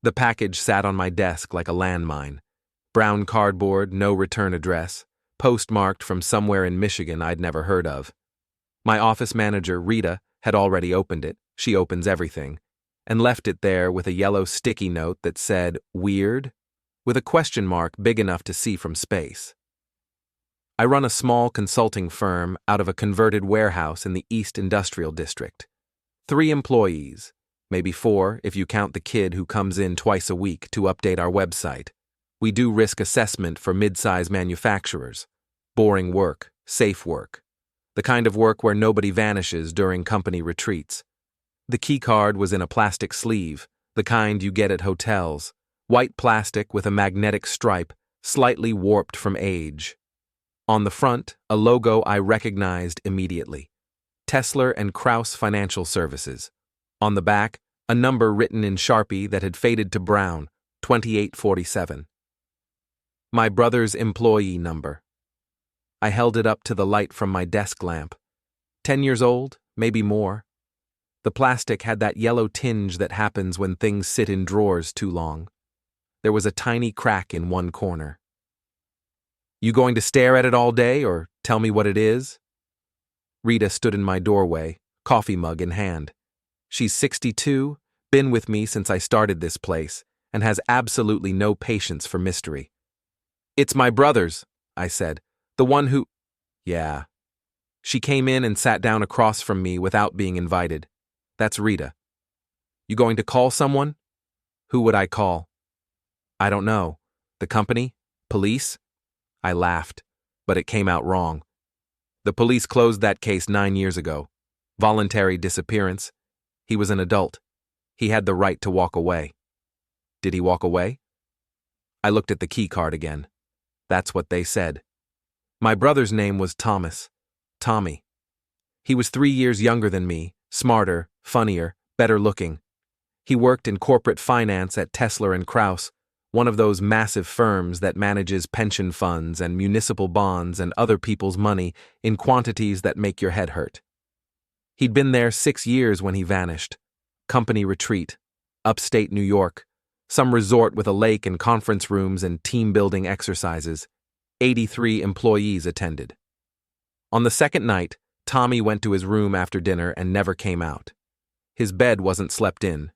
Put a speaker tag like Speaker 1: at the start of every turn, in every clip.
Speaker 1: The package sat on my desk like a landmine. Brown cardboard, no return address, postmarked from somewhere in Michigan I'd never heard of. My office manager, Rita, had already opened it. She opens everything. And left it there with a yellow sticky note that said, "Weird?" with a question mark big enough to see from space. I run a small consulting firm out of a converted warehouse in the East Industrial District. 3 employees, maybe 4 if you count the kid who comes in twice a week to update our website. We do risk assessment for mid-size manufacturers. Boring work, safe work. The kind of work where nobody vanishes during company retreats. The keycard was in a plastic sleeve, the kind you get at hotels. White plastic with a magnetic stripe, slightly warped from age. On the front, a logo I recognized immediately. Tesler and Krauss Financial Services. On the back, a number written in Sharpie that had faded to brown, 2847. My brother's employee number. I held it up to the light from my desk lamp. 10 years old, maybe more. The plastic had that yellow tinge that happens when things sit in drawers too long. There was a tiny crack in one corner. You going to stare at it all day or tell me what it is? Rita stood in my doorway, coffee mug in hand. She's 62, been with me since I started this place, and has absolutely no patience for mystery. It's my brother's, I said. The one who… Yeah. She came in and sat down across from me without being invited. That's Rita. You going to call someone? Who would I call? I don't know. The company? Police? I laughed, but it came out wrong. The police closed that case 9 years ago. Voluntary disappearance. He was an adult. He had the right to walk away. Did he walk away? I looked at the key card again. That's what they said. My brother's name was Thomas. Tommy. He was 3 years younger than me, smarter, funnier, better looking. He worked in corporate finance at Tesler and Krauss, one of those massive firms that manages pension funds and municipal bonds and other people's money in quantities that make your head hurt. He'd been there 6 years when he vanished. Company retreat, upstate New York, some resort with a lake and conference rooms and team-building exercises. 83 employees attended. On the second night, Tommy went to his room after dinner and never came out. His bed wasn't slept in.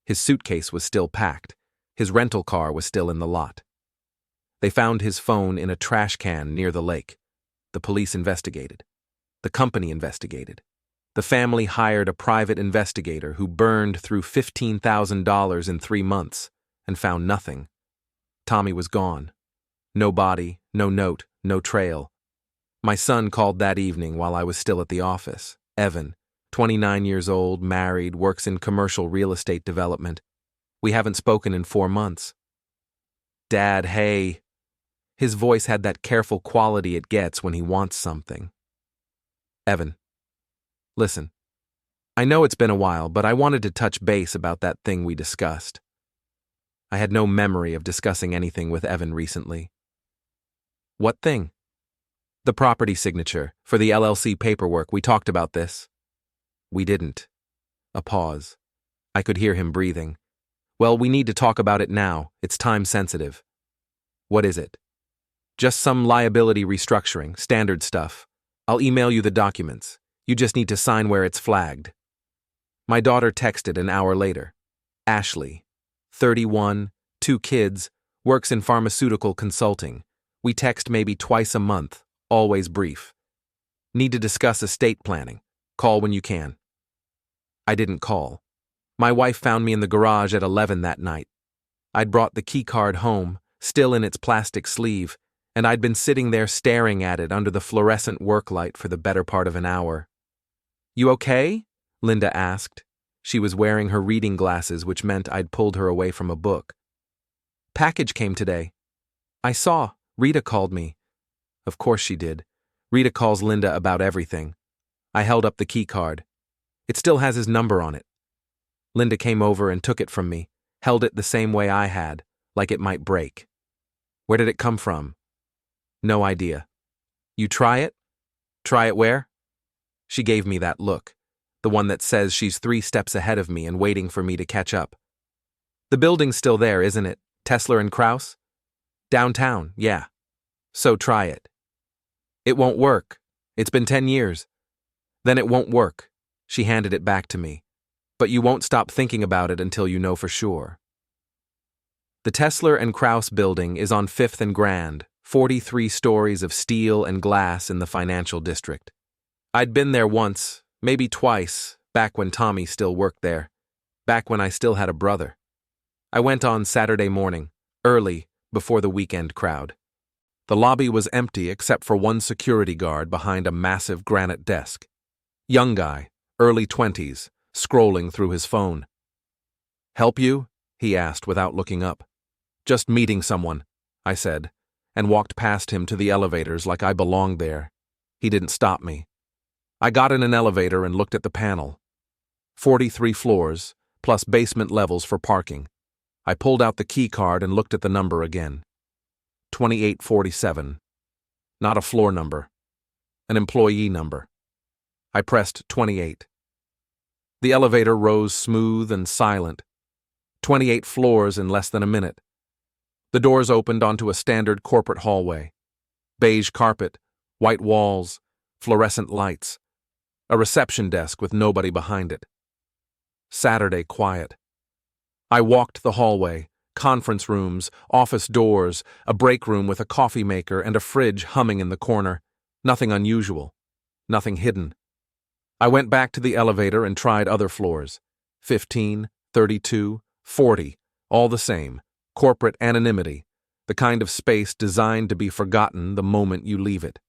Speaker 1: His suitcase was still packed. His rental car was still in the lot. They found his phone in a trash can near the lake. The police investigated. The company investigated. The family hired a private investigator who burned through $15,000 in 3 months and found nothing. Tommy was gone. No body, no note, no trail. My son called that evening while I was still at the office. Evan, 29 years old, married, works in commercial real estate development. We haven't spoken in 4 months. Dad, hey. His voice had that careful quality it gets when he wants something. Evan. Listen. I know it's been a while, but I wanted to touch base about that thing we discussed. I had no memory of discussing anything with Evan recently. What thing? The property signature for the LLC paperwork. We talked about this. We didn't. A pause. I could hear him breathing. Well, we need to talk about it now. It's time sensitive. What is it? Just some liability restructuring, standard stuff. I'll email you the documents. You just need to sign where it's flagged. My daughter texted an hour later. Ashley, 31, 2 kids, works in pharmaceutical consulting. We text maybe twice a month, always brief. Need to discuss estate planning. Call when you can. I didn't call. My wife found me in the garage at 11 that night. I'd brought the key card home, still in its plastic sleeve, and I'd been sitting there staring at it under the fluorescent work light for the better part of an hour. You okay? Linda asked. She was wearing her reading glasses, which meant I'd pulled her away from a book. Package came today. I saw. Rita called me. Of course she did. Rita calls Linda about everything. I held up the key card. It still has his number on it. Linda came over and took it from me, held it the same way I had, like it might break. Where did it come from? No idea. You try it? Try it where? She gave me that look, the one that says she's 3 steps ahead of me and waiting for me to catch up. The building's still there, isn't it? Tesler and Kraus? Downtown, yeah. So try it. It won't work. It's been 10 years. Then it won't work. She handed it back to me. But you won't stop thinking about it until you know for sure. The Tesler and Kraus building is on 5th and Grand, 43 stories of steel and glass in the financial district. I'd been there once, maybe twice, back when Tommy still worked there, back when I still had a brother. I went on Saturday morning, early, before the weekend crowd. The lobby was empty except for one security guard behind a massive granite desk. Young guy, early 20s, scrolling through his phone. "Help you?" he asked without looking up. "Just meeting someone," I said, and walked past him to the elevators like I belonged there. He didn't stop me. I got in an elevator and looked at the panel. 43 floors, plus basement levels for parking. I pulled out the keycard and looked at the number again. 2847. Not a floor number. An employee number. I pressed 28. The elevator rose smooth and silent. 28 floors in less than a minute. The doors opened onto a standard corporate hallway. Beige carpet, white walls, fluorescent lights. A reception desk with nobody behind it. Saturday quiet. I walked the hallway, conference rooms, office doors, a break room with a coffee maker and a fridge humming in the corner. Nothing unusual. Nothing hidden. I went back to the elevator and tried other floors. 15, 32, 40, all the same. Corporate anonymity, the kind of space designed to be forgotten the moment you leave it.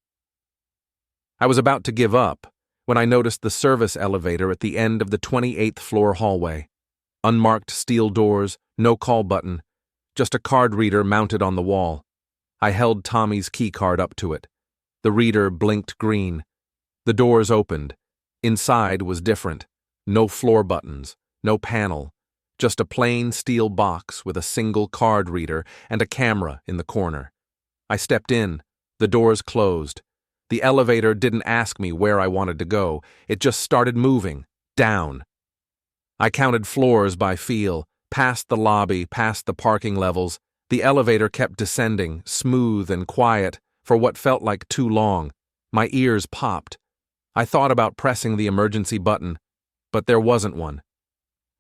Speaker 1: I was about to give up when I noticed the service elevator at the end of the 28th floor hallway. Unmarked steel doors, no call button, just a card reader mounted on the wall. I held Tommy's keycard up to it. The reader blinked green. The doors opened. Inside was different. No floor buttons, no panel. Just a plain steel box with a single card reader and a camera in the corner. I stepped in. The doors closed. The elevator didn't ask me where I wanted to go. It just started moving, down. I counted floors by feel, past the lobby, past the parking levels. The elevator kept descending, smooth and quiet, for what felt like too long. My ears popped. I thought about pressing the emergency button, but there wasn't one.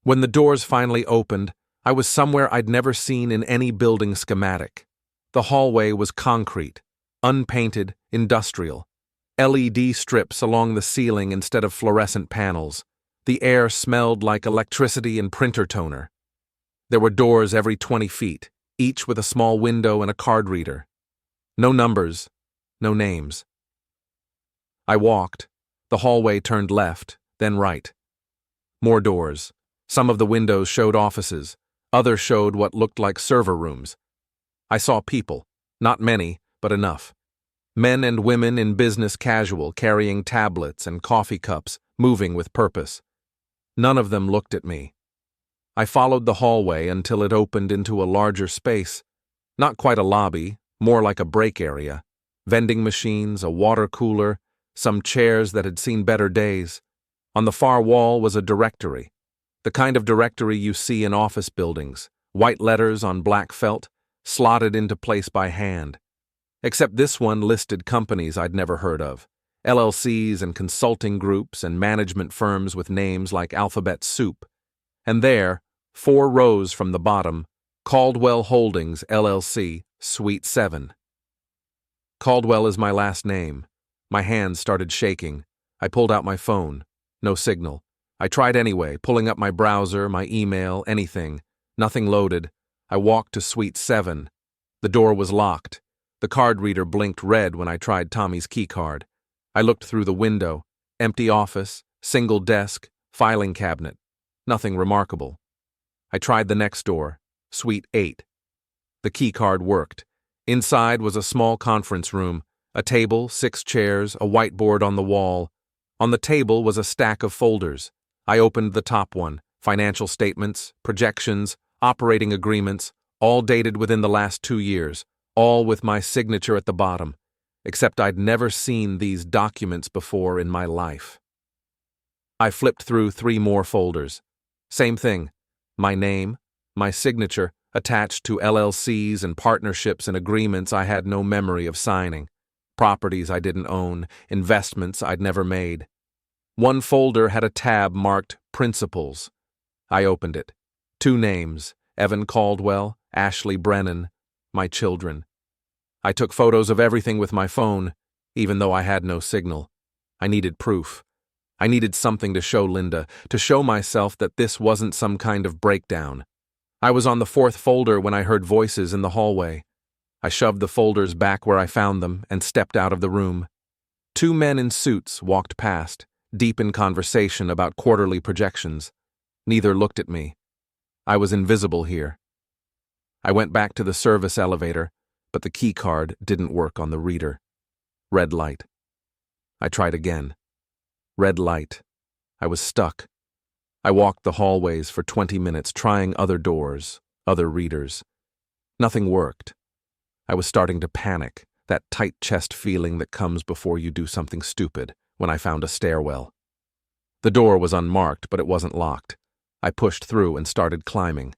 Speaker 1: When the doors finally opened, I was somewhere I'd never seen in any building schematic. The hallway was concrete, unpainted, industrial. LED strips along the ceiling instead of fluorescent panels. The air smelled like electricity and printer toner. There were doors every 20 feet, each with a small window and a card reader. No numbers, no names. I walked. The hallway turned left, then right. More doors. Some of the windows showed offices. Others showed what looked like server rooms. I saw people. Not many, but enough. Men and women in business casual, carrying tablets and coffee cups, moving with purpose. None of them looked at me. I followed the hallway until it opened into a larger space. Not quite a lobby, more like a break area. Vending machines, a water cooler, some chairs that had seen better days. On the far wall was a directory. The kind of directory you see in office buildings, white letters on black felt, slotted into place by hand. Except this one listed companies I'd never heard of, LLCs and consulting groups and management firms with names like Alphabet Soup. And there, 4 rows from the bottom, Caldwell Holdings, LLC, Suite 7. Caldwell is my last name. My hands started shaking. I pulled out my phone. No signal. I tried anyway, pulling up my browser, my email, anything. Nothing loaded. I walked to Suite 7. The door was locked. The card reader blinked red when I tried Tommy's keycard. I looked through the window. Empty office, single desk, filing cabinet. Nothing remarkable. I tried the next door, Suite 8. The keycard worked. Inside was a small conference room, a table, 6 chairs, a whiteboard on the wall. On the table was a stack of folders. I opened the top one, financial statements, projections, operating agreements, all dated within the last 2 years, all with my signature at the bottom, except I'd never seen these documents before in my life. I flipped through 3 more folders. Same thing, my name, My signature, attached to LLCs and partnerships and agreements I had no memory of signing. Properties I didn't own, investments I'd never made. One folder had a tab marked Principals. I opened it. 2 names, Evan Caldwell, Ashley Brennan, my children. I took photos of everything with my phone, even though I had no signal. I needed proof. I needed something to show Linda, to show myself that this wasn't some kind of breakdown. I was on the 4th folder when I heard voices in the hallway. I shoved the folders back where I found them and stepped out of the room. 2 men in suits walked past, deep in conversation about quarterly projections. Neither looked at me. I was invisible here. I went back to the service elevator, but the keycard didn't work on the reader. Red light. I tried again. Red light. I was stuck. I walked the hallways for 20 minutes, trying other doors, other readers. Nothing worked. I was starting to panic, that tight chest feeling that comes before you do something stupid, when I found a stairwell. The door was unmarked, but it wasn't locked. I pushed through and started climbing.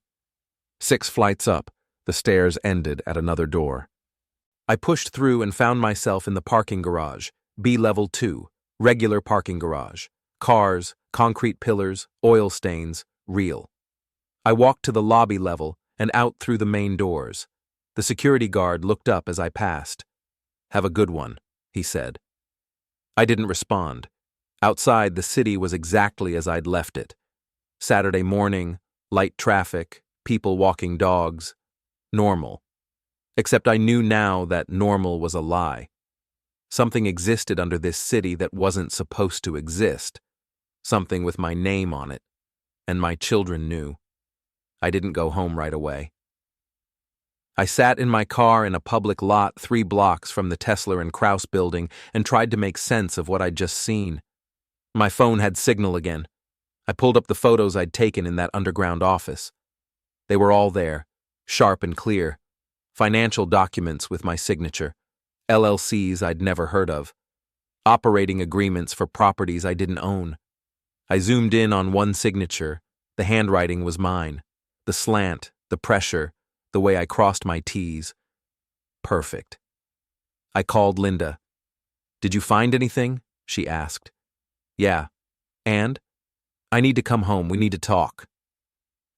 Speaker 1: 6 flights up, the stairs ended at another door. I pushed through and found myself in the parking garage, B-level 2, regular parking garage. Cars, concrete pillars, oil stains, real. I walked to the lobby level and out through the main doors. The security guard looked up as I passed. "Have a good one," he said. I didn't respond. Outside, the city was exactly as I'd left it. Saturday morning, light traffic, people walking dogs. Normal. Except I knew now that normal was a lie. Something existed under this city that wasn't supposed to exist. Something with my name on it. And my children knew. I didn't go home right away. I sat in my car in a public lot 3 blocks from the Tesla and Krause building and tried to make sense of what I'd just seen. My phone had signal again. I pulled up the photos I'd taken in that underground office. They were all there, sharp and clear. Financial documents with my signature. LLCs I'd never heard of. Operating agreements for properties I didn't own. I zoomed in on one signature. The handwriting was mine. The slant, the pressure, the way I crossed my T's. Perfect. I called Linda. "Did you find anything?" she asked. "Yeah. And? I need to come home. We need to talk."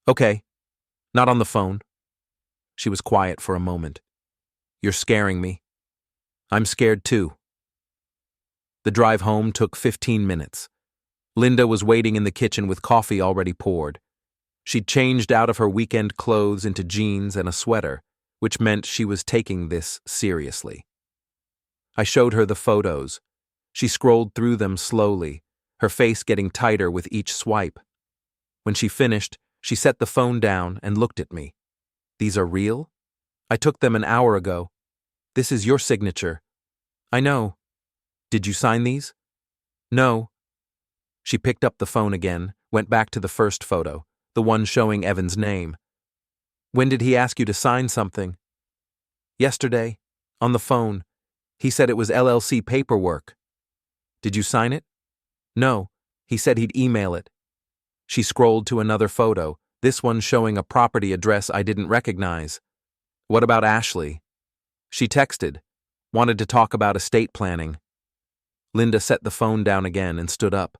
Speaker 1: "Okay. Not on the phone." She was quiet for a moment. "You're scaring me." "I'm scared too." The drive home took 15 minutes. Linda was waiting in the kitchen with coffee already poured. She'd changed out of her weekend clothes into jeans and a sweater, which meant she was taking this seriously. I showed her the photos. She scrolled through them slowly, her face getting tighter with each swipe. When she finished, she set the phone down and looked at me. "These are real? I took them an hour ago. This is your signature." "I know. Did you sign these?" "No." She picked up the phone again, went back to the first photo, the one showing Evan's name. "When did he ask you to sign something?" "Yesterday. On the phone. He said it was LLC paperwork." "Did you sign it?" "No. He said he'd email it." She scrolled to another photo, this one showing a property address I didn't recognize. "What about Ashley?" "She texted. Wanted to talk about estate planning." Linda set the phone down again and stood up.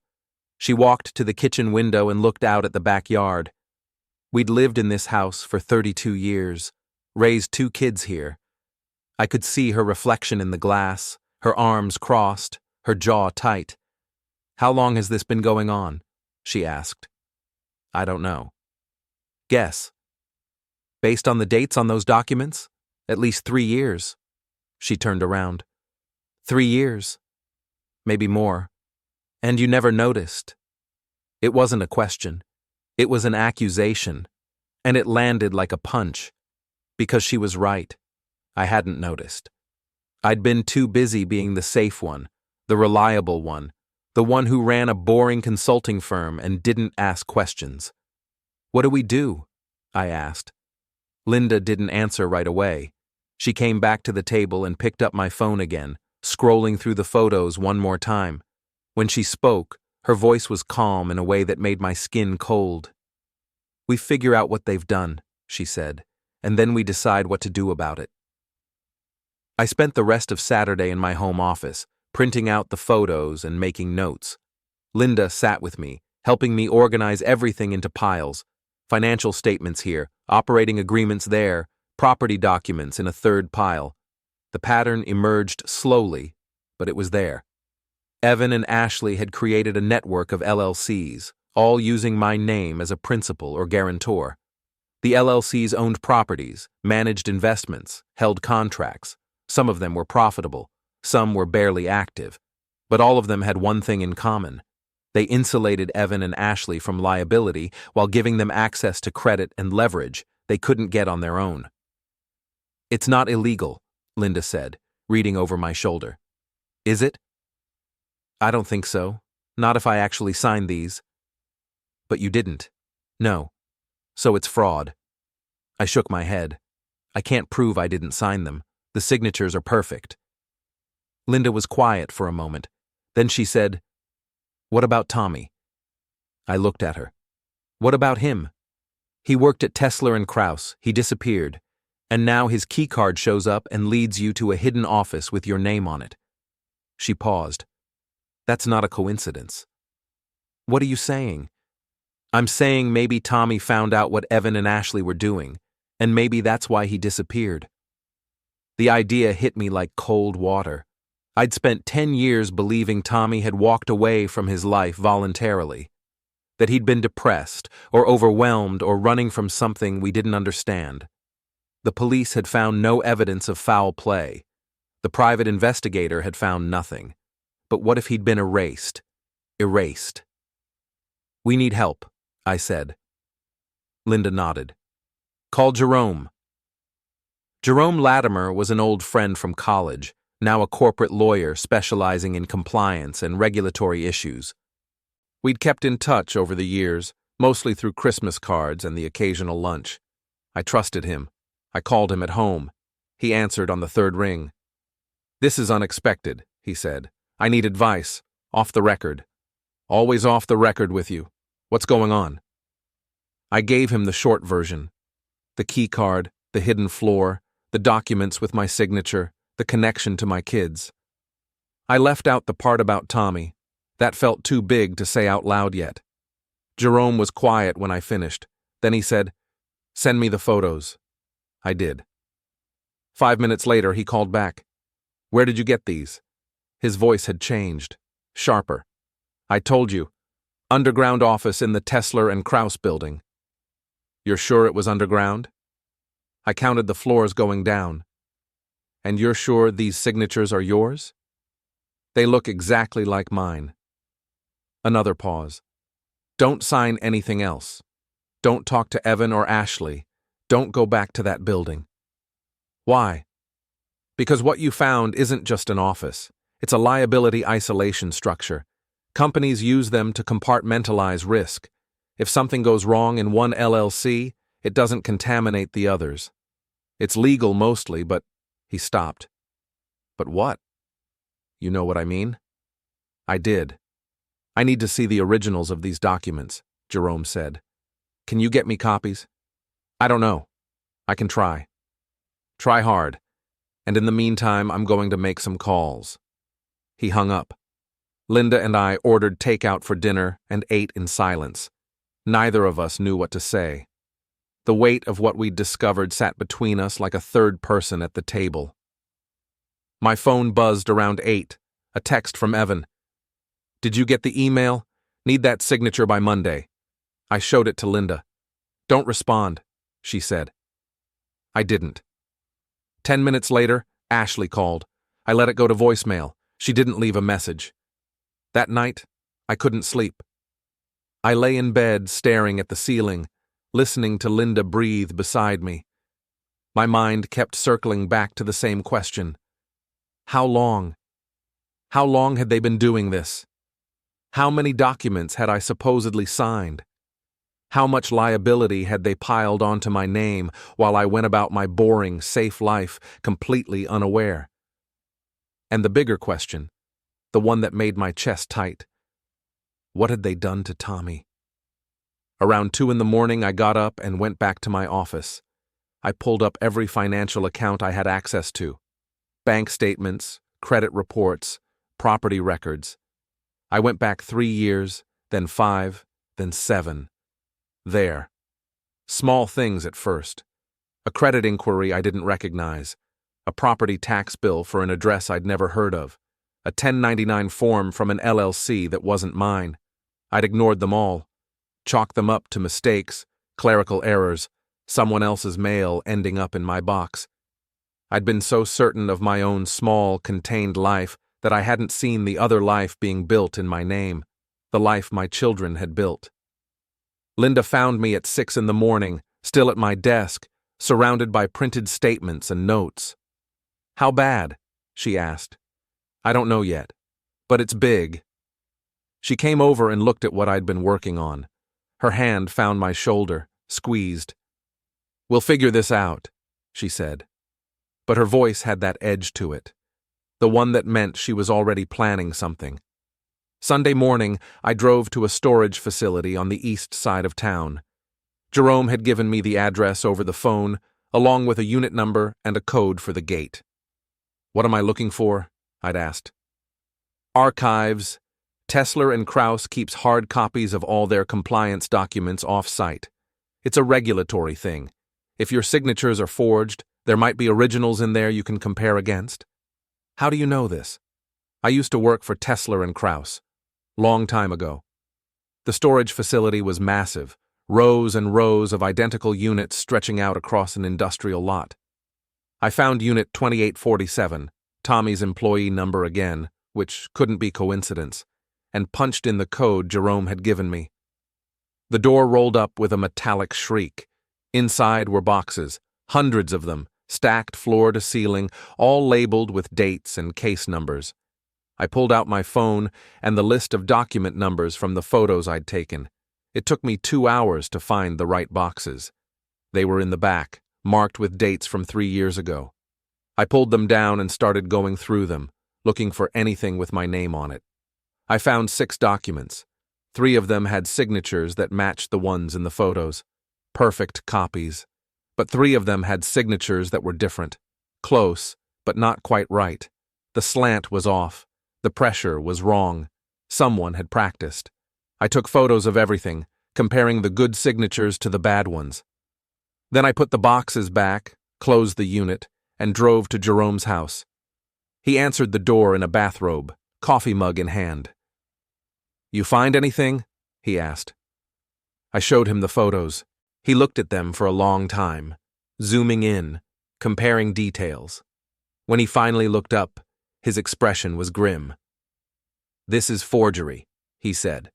Speaker 1: She walked to the kitchen window and looked out at the backyard. We'd lived in this house for 32 years, raised 2 kids here. I could see her reflection in the glass, her arms crossed, her jaw tight. "How long has this been going on?" she asked. "I don't know." "Guess." "Based on the dates on those documents? At least 3 years." She turned around. 3 years. Maybe more. And you never noticed. It wasn't a question. It was an accusation. And it landed like a punch. Because she was right. I hadn't noticed. I'd been too busy being the safe one, the reliable one, the one who ran a boring consulting firm and didn't ask questions. "What do we do?" I asked. Linda didn't answer right away. She came back to the table and picked up my phone again, scrolling through the photos one more time. When she spoke, her voice was calm in a way that made my skin cold. "We figure out what they've done," she said, and then we decide what to do about it. I spent the rest of Saturday in my home office, printing out the photos and making notes. Linda sat with me, helping me organize everything into piles. Financial statements here, operating agreements there, property documents in a third pile. The pattern emerged slowly, but it was there. Evan and Ashley had created a network of LLCs, all using my name as a principal or guarantor. The LLCs owned properties, managed investments, held contracts. Some of them were profitable, some were barely active, but all of them had one thing in common. They insulated Evan and Ashley from liability while giving them access to credit and leverage they couldn't get on their own. "It's not illegal," Linda said, reading over my shoulder. "Is it?" "I don't think so. Not if I actually signed these." "But you didn't." "No. So it's fraud." I shook my head. "I can't prove I didn't sign them. The signatures are perfect." Linda was quiet for a moment. Then she said, "What about Tommy?" I looked at her. "What about him? He worked at Tesler and Krauss. He disappeared. And now his keycard shows up and leads you to a hidden office with your name on it." She paused. "That's not a coincidence." "What are you saying?" "I'm saying maybe Tommy found out what Evan and Ashley were doing, and maybe that's why he disappeared." The idea hit me like cold water. I'd spent 10 years believing Tommy had walked away from his life voluntarily, that he'd been depressed or overwhelmed or running from something we didn't understand. The police had found no evidence of foul play. The private investigator had found nothing. But what if he'd been erased? Erased. "We need help," I said. Linda nodded. "Call Jerome." Jerome Latimer was an old friend from college, now a corporate lawyer specializing in compliance and regulatory issues. We'd kept in touch over the years, mostly through Christmas cards and the occasional lunch. I trusted him. I called him at home. He answered on the third ring. "This is unexpected," he said. "I need advice. Off the record." "Always off the record with you. What's going on?" I gave him the short version. The key card, the hidden floor, the documents with my signature, the connection to my kids. I left out the part about Tommy. That felt too big to say out loud yet. Jerome was quiet when I finished. Then he said, "Send me the photos." I did. 5 minutes later, he called back. "Where did you get these?" His voice had changed, sharper. "I told you. Underground office in the Tesler and Krauss building." "You're sure it was underground?" "I counted the floors going down." "And you're sure these signatures are yours?" "They look exactly like mine." Another pause. "Don't sign anything else. Don't talk to Evan or Ashley. Don't go back to that building." "Why?" "Because what you found isn't just an office. It's a liability isolation structure. Companies use them to compartmentalize risk. If something goes wrong in one LLC, it doesn't contaminate the others. It's legal mostly, but..." He stopped. "But what?" "You know what I mean?" I did. "I need to see the originals of these documents," Jerome said. "Can you get me copies?" "I don't know. I can try." "Try hard. And in the meantime, I'm going to make some calls." He hung up. Linda and I ordered takeout for dinner and ate in silence. Neither of us knew what to say. The weight of what we'd discovered sat between us like a third person at the table. My phone buzzed around 8. A text from Evan. "Did you get the email? Need that signature by Monday." I showed it to Linda. "Don't respond," she said. I didn't. 10 minutes later, Ashley called. I let it go to voicemail. She didn't leave a message. That night, I couldn't sleep. I lay in bed staring at the ceiling, listening to Linda breathe beside me. My mind kept circling back to the same question. How long? How long had they been doing this? How many documents had I supposedly signed? How much liability had they piled onto my name while I went about my boring, safe life completely unaware? And the bigger question, the one that made my chest tight, what had they done to Tommy? Around 2 in the morning, I got up and went back to my office. I pulled up every financial account I had access to. Bank statements, credit reports, property records. I went back 3 years, then 5, then 7. There. Small things at first. A credit inquiry I didn't recognize. A property tax bill for an address I'd never heard of. A 1099 form from an LLC that wasn't mine. I'd ignored them all. Chalked them up to mistakes, clerical errors, someone else's mail ending up in my box. I'd been so certain of my own small, contained life that I hadn't seen the other life being built in my name, the life my children had built. Linda found me at 6 in the morning, still at my desk, surrounded by printed statements and notes. "How bad?" she asked. "I don't know yet, but it's big." She came over and looked at what I'd been working on. Her hand found my shoulder, squeezed. "We'll figure this out," she said. But her voice had that edge to it, the one that meant she was already planning something. Sunday morning, I drove to a storage facility on the east side of town. Jerome had given me the address over the phone, along with a unit number and a code for the gate. "What am I looking for?" I'd asked. "Archives. Tesler and Krause keeps hard copies of all their compliance documents off-site. It's a regulatory thing. If your signatures are forged, there might be originals in there you can compare against." "How do you know this?" "I used to work for Tesler and Krause. Long time ago." The storage facility was massive, rows and rows of identical units stretching out across an industrial lot. I found Unit 2847, Tommy's employee number again, which couldn't be coincidence, and punched in the code Jerome had given me. The door rolled up with a metallic shriek. Inside were boxes, hundreds of them, stacked floor to ceiling, all labeled with dates and case numbers. I pulled out my phone and the list of document numbers from the photos I'd taken. It took me 2 hours to find the right boxes. They were in the back, marked with dates from 3 years ago. I pulled them down and started going through them, looking for anything with my name on it. I found 6 documents. 3 of them had signatures that matched the ones in the photos. Perfect copies. But 3 of them had signatures that were different. Close, but not quite right. The slant was off. The pressure was wrong. Someone had practiced. I took photos of everything, comparing the good signatures to the bad ones. Then I put the boxes back, closed the unit, and drove to Jerome's house. He answered the door in a bathrobe, coffee mug in hand. "You find anything?" he asked. I showed him the photos. He looked at them for a long time, zooming in, comparing details. When he finally looked up, his expression was grim. "This is forgery," he said.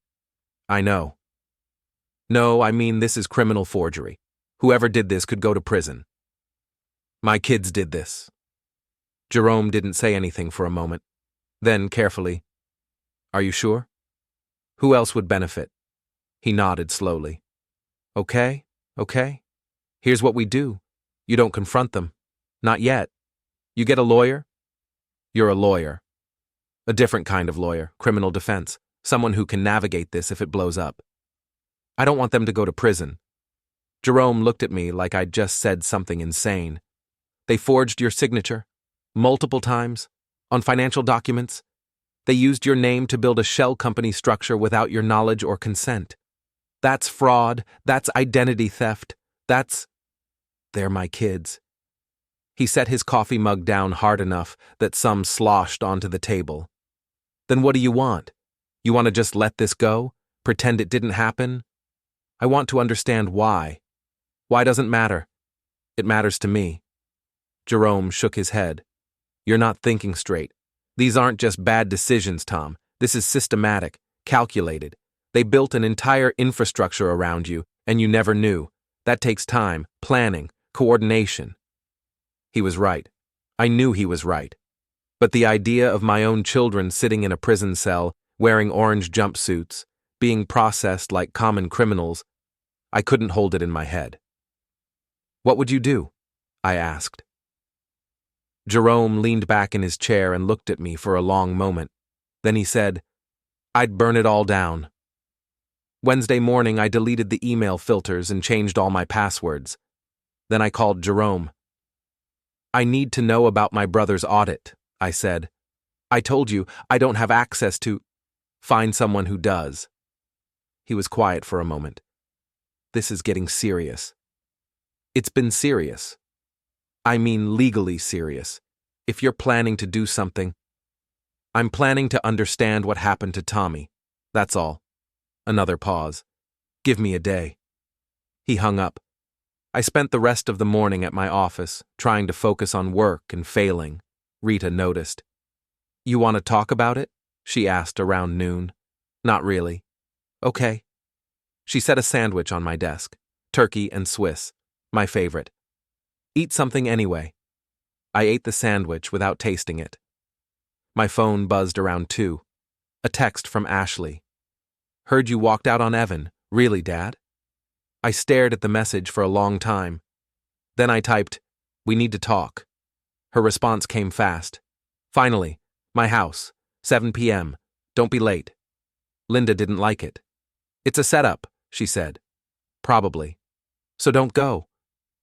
Speaker 1: "I know." "No, I mean this is criminal forgery. Whoever did this could go to prison." "My kids did this." Jerome didn't say anything for a moment. Then, carefully, "Are you sure? Who else would benefit?" He nodded slowly. Okay. Here's what we do. You don't confront them. Not yet. You get a lawyer? You're a lawyer. A different kind of lawyer, criminal defense. Someone who can navigate this if it blows up. I don't want them to go to prison." Jerome looked at me like I'd just said something insane. "They forged your signature. Multiple times. On financial documents. They used your name to build a shell company structure without your knowledge or consent. That's fraud. That's identity theft. They're my kids." He set his coffee mug down hard enough that some sloshed onto the table. "Then what do you want? You want to just let this go? Pretend it didn't happen? I want to understand why. Why doesn't matter? It matters to me." Jerome shook his head. "You're not thinking straight. These aren't just bad decisions, Tom. This is systematic, calculated. They built an entire infrastructure around you, and you never knew. That takes time, planning, coordination." He was right. I knew he was right. But the idea of my own children sitting in a prison cell, wearing orange jumpsuits, being processed like common criminals, I couldn't hold it in my head. "What would you do?" I asked. Jerome leaned back in his chair and looked at me for a long moment. Then he said, "I'd burn it all down." Wednesday morning, I deleted the email filters and changed all my passwords. Then I called Jerome. I need to know about my brother's audit, I said. I told you I don't have access to. Find someone who does. He was quiet for a moment. This is getting serious. It's been serious. I mean legally serious. If you're planning to do something, I'm planning to understand what happened to Tommy. That's all. Another pause. Give me a day. He hung up. I spent the rest of the morning at my office, trying to focus on work and failing. Rita noticed. You want to talk about it? She asked around noon. Not really. Okay. She set a sandwich on my desk. Turkey and Swiss. My favorite. Eat something anyway. I ate the sandwich without tasting it. My phone buzzed around 2. A text from Ashley. Heard you walked out on Evan. Really, Dad? I stared at the message for a long time. Then I typed, we need to talk. Her response came fast. Finally, my house, 7 p.m. Don't be late. Linda didn't like it. It's a setup, she said. Probably. So don't go.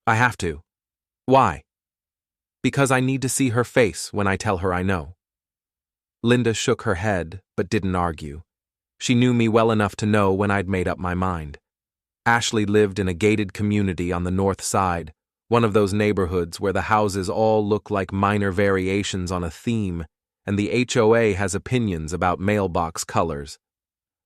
Speaker 1: I have to. Why? Because I need to see her face when I tell her I know. Linda shook her head, but didn't argue. She knew me well enough to know when I'd made up my mind. Ashley lived in a gated community on the north side, one of those neighborhoods where the houses all look like minor variations on a theme, and the HOA has opinions about mailbox colors.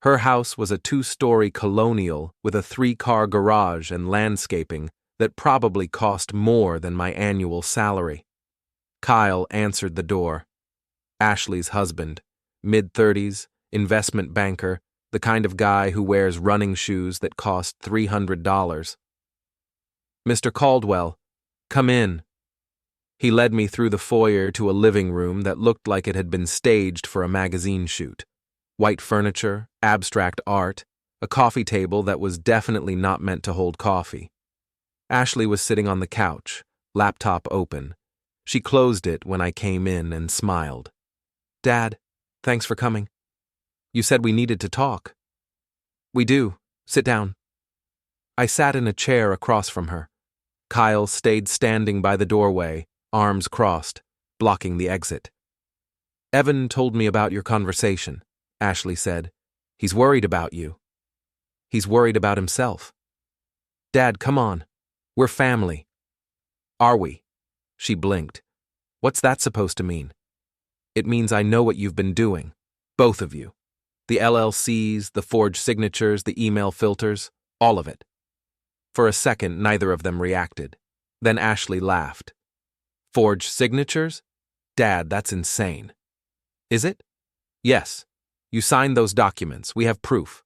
Speaker 1: Her house was a 2-story colonial with a 3-car garage and landscaping that probably cost more than my annual salary. Kyle answered the door. Ashley's husband, mid-30s, investment banker, the kind of guy who wears running shoes that cost $300. Mr. Caldwell, come in. He led me through the foyer to a living room that looked like it had been staged for a magazine shoot. White furniture, abstract art, a coffee table that was definitely not meant to hold coffee. Ashley was sitting on the couch, laptop open. She closed it when I came in and smiled. Dad, thanks for coming. You said we needed to talk. We do. Sit down. I sat in a chair across from her. Kyle stayed standing by the doorway, arms crossed, blocking the exit. Evan told me about your conversation, Ashley said. He's worried about you. He's worried about himself. Dad, come on. We're family. Are we? She blinked. What's that supposed to mean? It means I know what you've been doing. Both of you. The LLCs, the forged signatures, the email filters, all of it. For a second, neither of them reacted. Then Ashley laughed. Forged signatures? Dad, that's insane. Is it? Yes. You signed those documents. We have proof.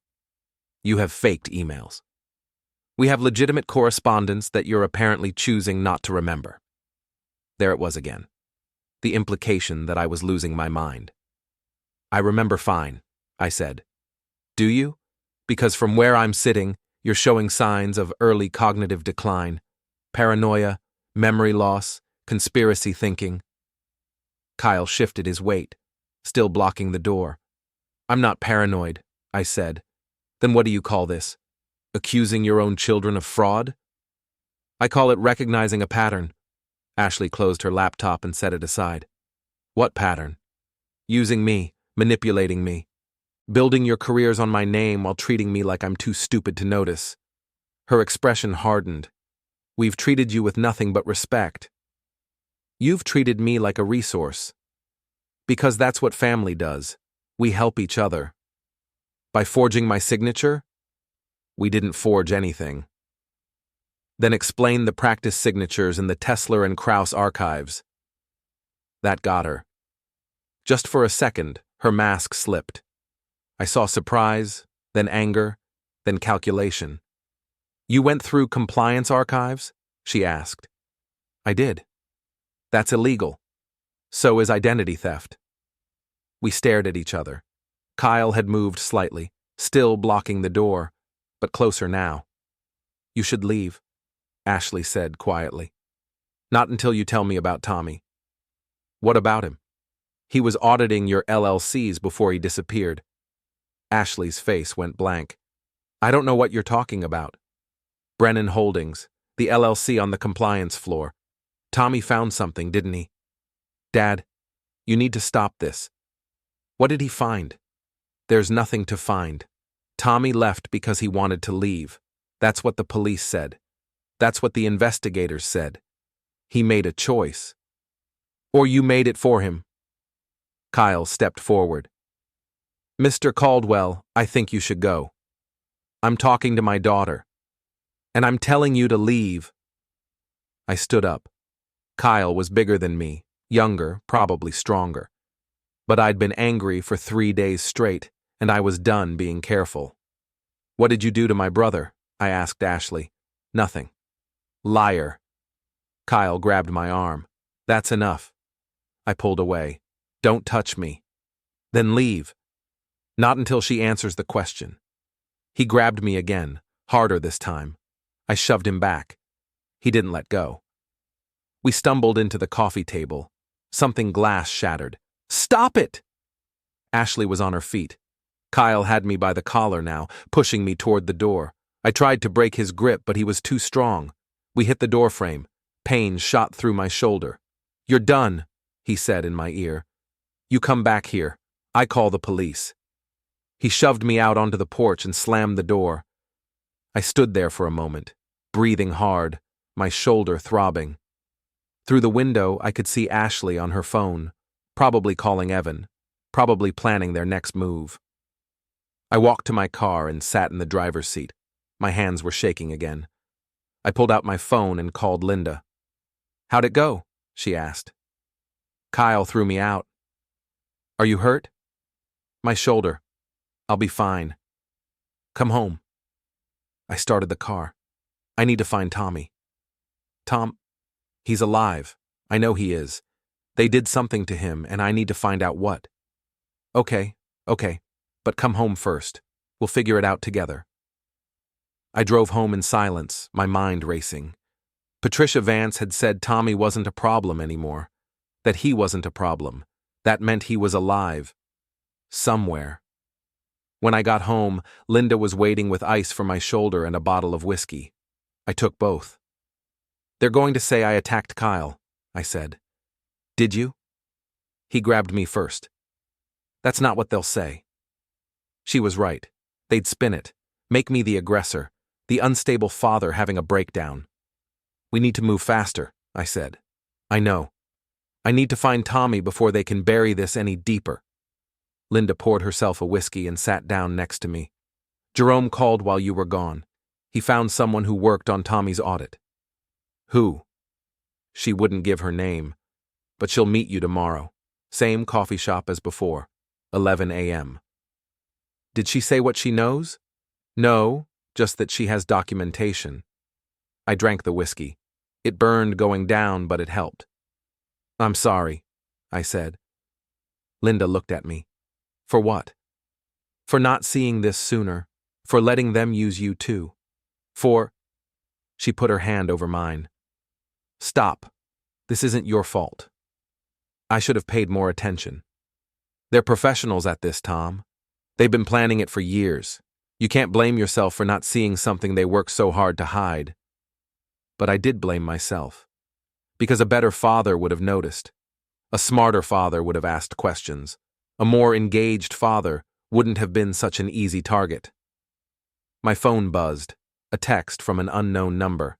Speaker 1: You have faked emails. We have legitimate correspondence that you're apparently choosing not to remember. There it was again. The implication that I was losing my mind. I remember fine, I said. Do you? Because from where I'm sitting, you're showing signs of early cognitive decline, paranoia, memory loss, conspiracy thinking. Kyle shifted his weight, still blocking the door. I'm not paranoid, I said. Then what do you call this? Accusing your own children of fraud? I call it recognizing a pattern. Ashley closed her laptop and set it aside. What pattern? Using me, manipulating me. Building your careers on my name while treating me like I'm too stupid to notice. Her expression hardened. We've treated you with nothing but respect. You've treated me like a resource. Because that's what family does. We help each other. By forging my signature? We didn't forge anything. Then explain the practice signatures in the Tesler and Krauss archives. That got her. Just for a second, her mask slipped. I saw surprise, then anger, then calculation. You went through compliance archives? She asked. I did. That's illegal. So is identity theft. We stared at each other. Kyle had moved slightly, still blocking the door, but closer now. You should leave, Ashley said quietly. Not until you tell me about Tommy. What about him? He was auditing your LLCs before he disappeared. Ashley's face went blank. I don't know what you're talking about. Brennan Holdings, the LLC on the compliance floor. Tommy found something, didn't he? Dad, you need to stop this. What did he find? There's nothing to find. Tommy left because he wanted to leave. That's what the police said. That's what the investigators said. He made a choice. Or you made it for him. Kyle stepped forward. Mr. Caldwell, I think you should go. I'm talking to my daughter. And I'm telling you to leave. I stood up. Kyle was bigger than me, younger, probably stronger. But I'd been angry for 3 days straight, and I was done being careful. What did you do to my brother? I asked Ashley. Nothing. Liar. Kyle grabbed my arm. That's enough. I pulled away. Don't touch me. Then leave. Not until she answers the question. He grabbed me again, harder this time. I shoved him back. He didn't let go. We stumbled into the coffee table. Something glass shattered. Stop it! Ashley was on her feet. Kyle had me by the collar now, pushing me toward the door. I tried to break his grip, but he was too strong. We hit the doorframe. Pain shot through my shoulder. You're done, he said in my ear. You come back here. I call the police. He shoved me out onto the porch and slammed the door. I stood there for a moment, breathing hard, my shoulder throbbing. Through the window, I could see Ashley on her phone, probably calling Evan, probably planning their next move. I walked to my car and sat in the driver's seat. My hands were shaking again. I pulled out my phone and called Linda. How'd it go? She asked. Kyle threw me out. Are you hurt? My shoulder. I'll be fine. Come home. I started the car. I need to find Tommy. Tom, he's alive. I know he is. They did something to him, and I need to find out what. Okay, but come home first. We'll figure it out together. I drove home in silence, my mind racing. Patricia Vance had said Tommy wasn't a problem anymore, that he wasn't a problem. That meant he was alive. Somewhere. When I got home, Linda was waiting with ice for my shoulder and a bottle of whiskey. I took both. They're going to say I attacked Kyle, I said. Did you? He grabbed me first. That's not what they'll say. She was right. They'd spin it, make me the aggressor, the unstable father having a breakdown. We need to move faster, I said. I know. I need to find Tommy before they can bury this any deeper. Linda poured herself a whiskey and sat down next to me. Jerome called while you were gone. He found someone who worked on Tommy's audit. Who? She wouldn't give her name, but she'll meet you tomorrow. Same coffee shop as before, 11 a.m. Did she say what she knows? No, just that she has documentation. I drank the whiskey. It burned going down, but it helped. I'm sorry, I said. Linda looked at me. For what? For not seeing this sooner, for letting them use you too. She put her hand over mine. Stop. This isn't your fault. I should have paid more attention. They're professionals at this, Tom. They've been planning it for years. You can't blame yourself for not seeing something they worked so hard to hide. But I did blame myself. Because a better father would have noticed. A smarter father would have asked questions. A more engaged father wouldn't have been such an easy target. My phone buzzed, a text from an unknown number.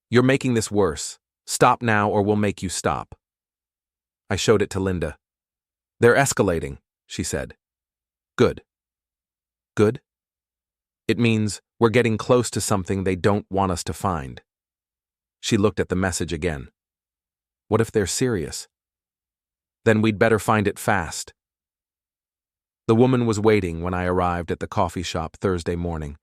Speaker 1: You're making this worse. Stop now or we'll make you stop. I showed it to Linda. They're escalating, she said. Good. Good? It means we're getting close to something they don't want us to find. She looked at the message again. What if they're serious? Then we'd better find it fast. The woman was waiting when I arrived at the coffee shop Thursday morning.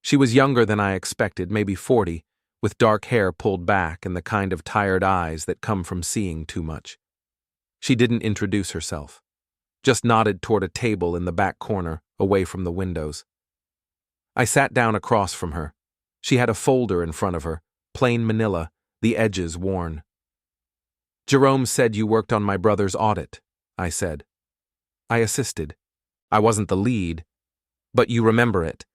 Speaker 1: She was younger than I expected, maybe 40, with dark hair pulled back and the kind of tired eyes that come from seeing too much. She didn't introduce herself, just nodded toward a table in the back corner, away from the windows. I sat down across from her. She had a folder in front of her, plain manila, the edges worn. Jerome said you worked on my brother's audit, I said. I assisted. I wasn't the lead, but you remember it.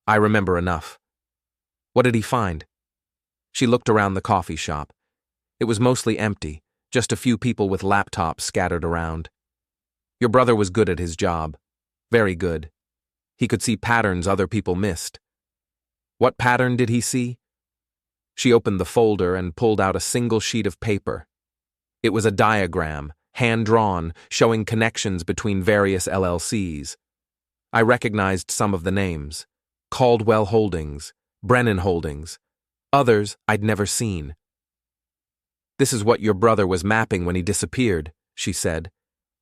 Speaker 1: I remember enough. What did he find? She looked around the coffee shop. It was mostly empty, just a few people with laptops scattered around. Your brother was good at his job. Very good. He could see patterns other people missed. What pattern did he see? She opened the folder and pulled out a single sheet of paper. It was a diagram, hand-drawn, showing connections between various LLCs. I recognized some of the names: Caldwell Holdings, Brennan Holdings. Others I'd never seen. This is what your brother was mapping when he disappeared, she said.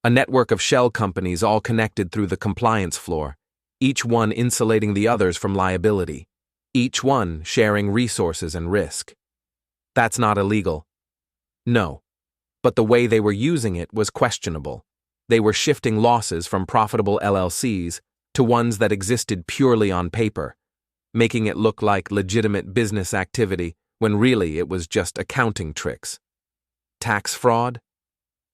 Speaker 1: A network of shell companies all connected through the compliance floor, each one insulating the others from liability, each one sharing resources and risk. That's not illegal. No. But the way they were using it was questionable. They were shifting losses from profitable LLCs to ones that existed purely on paper, making it look like legitimate business activity when really it was just accounting tricks. Tax fraud?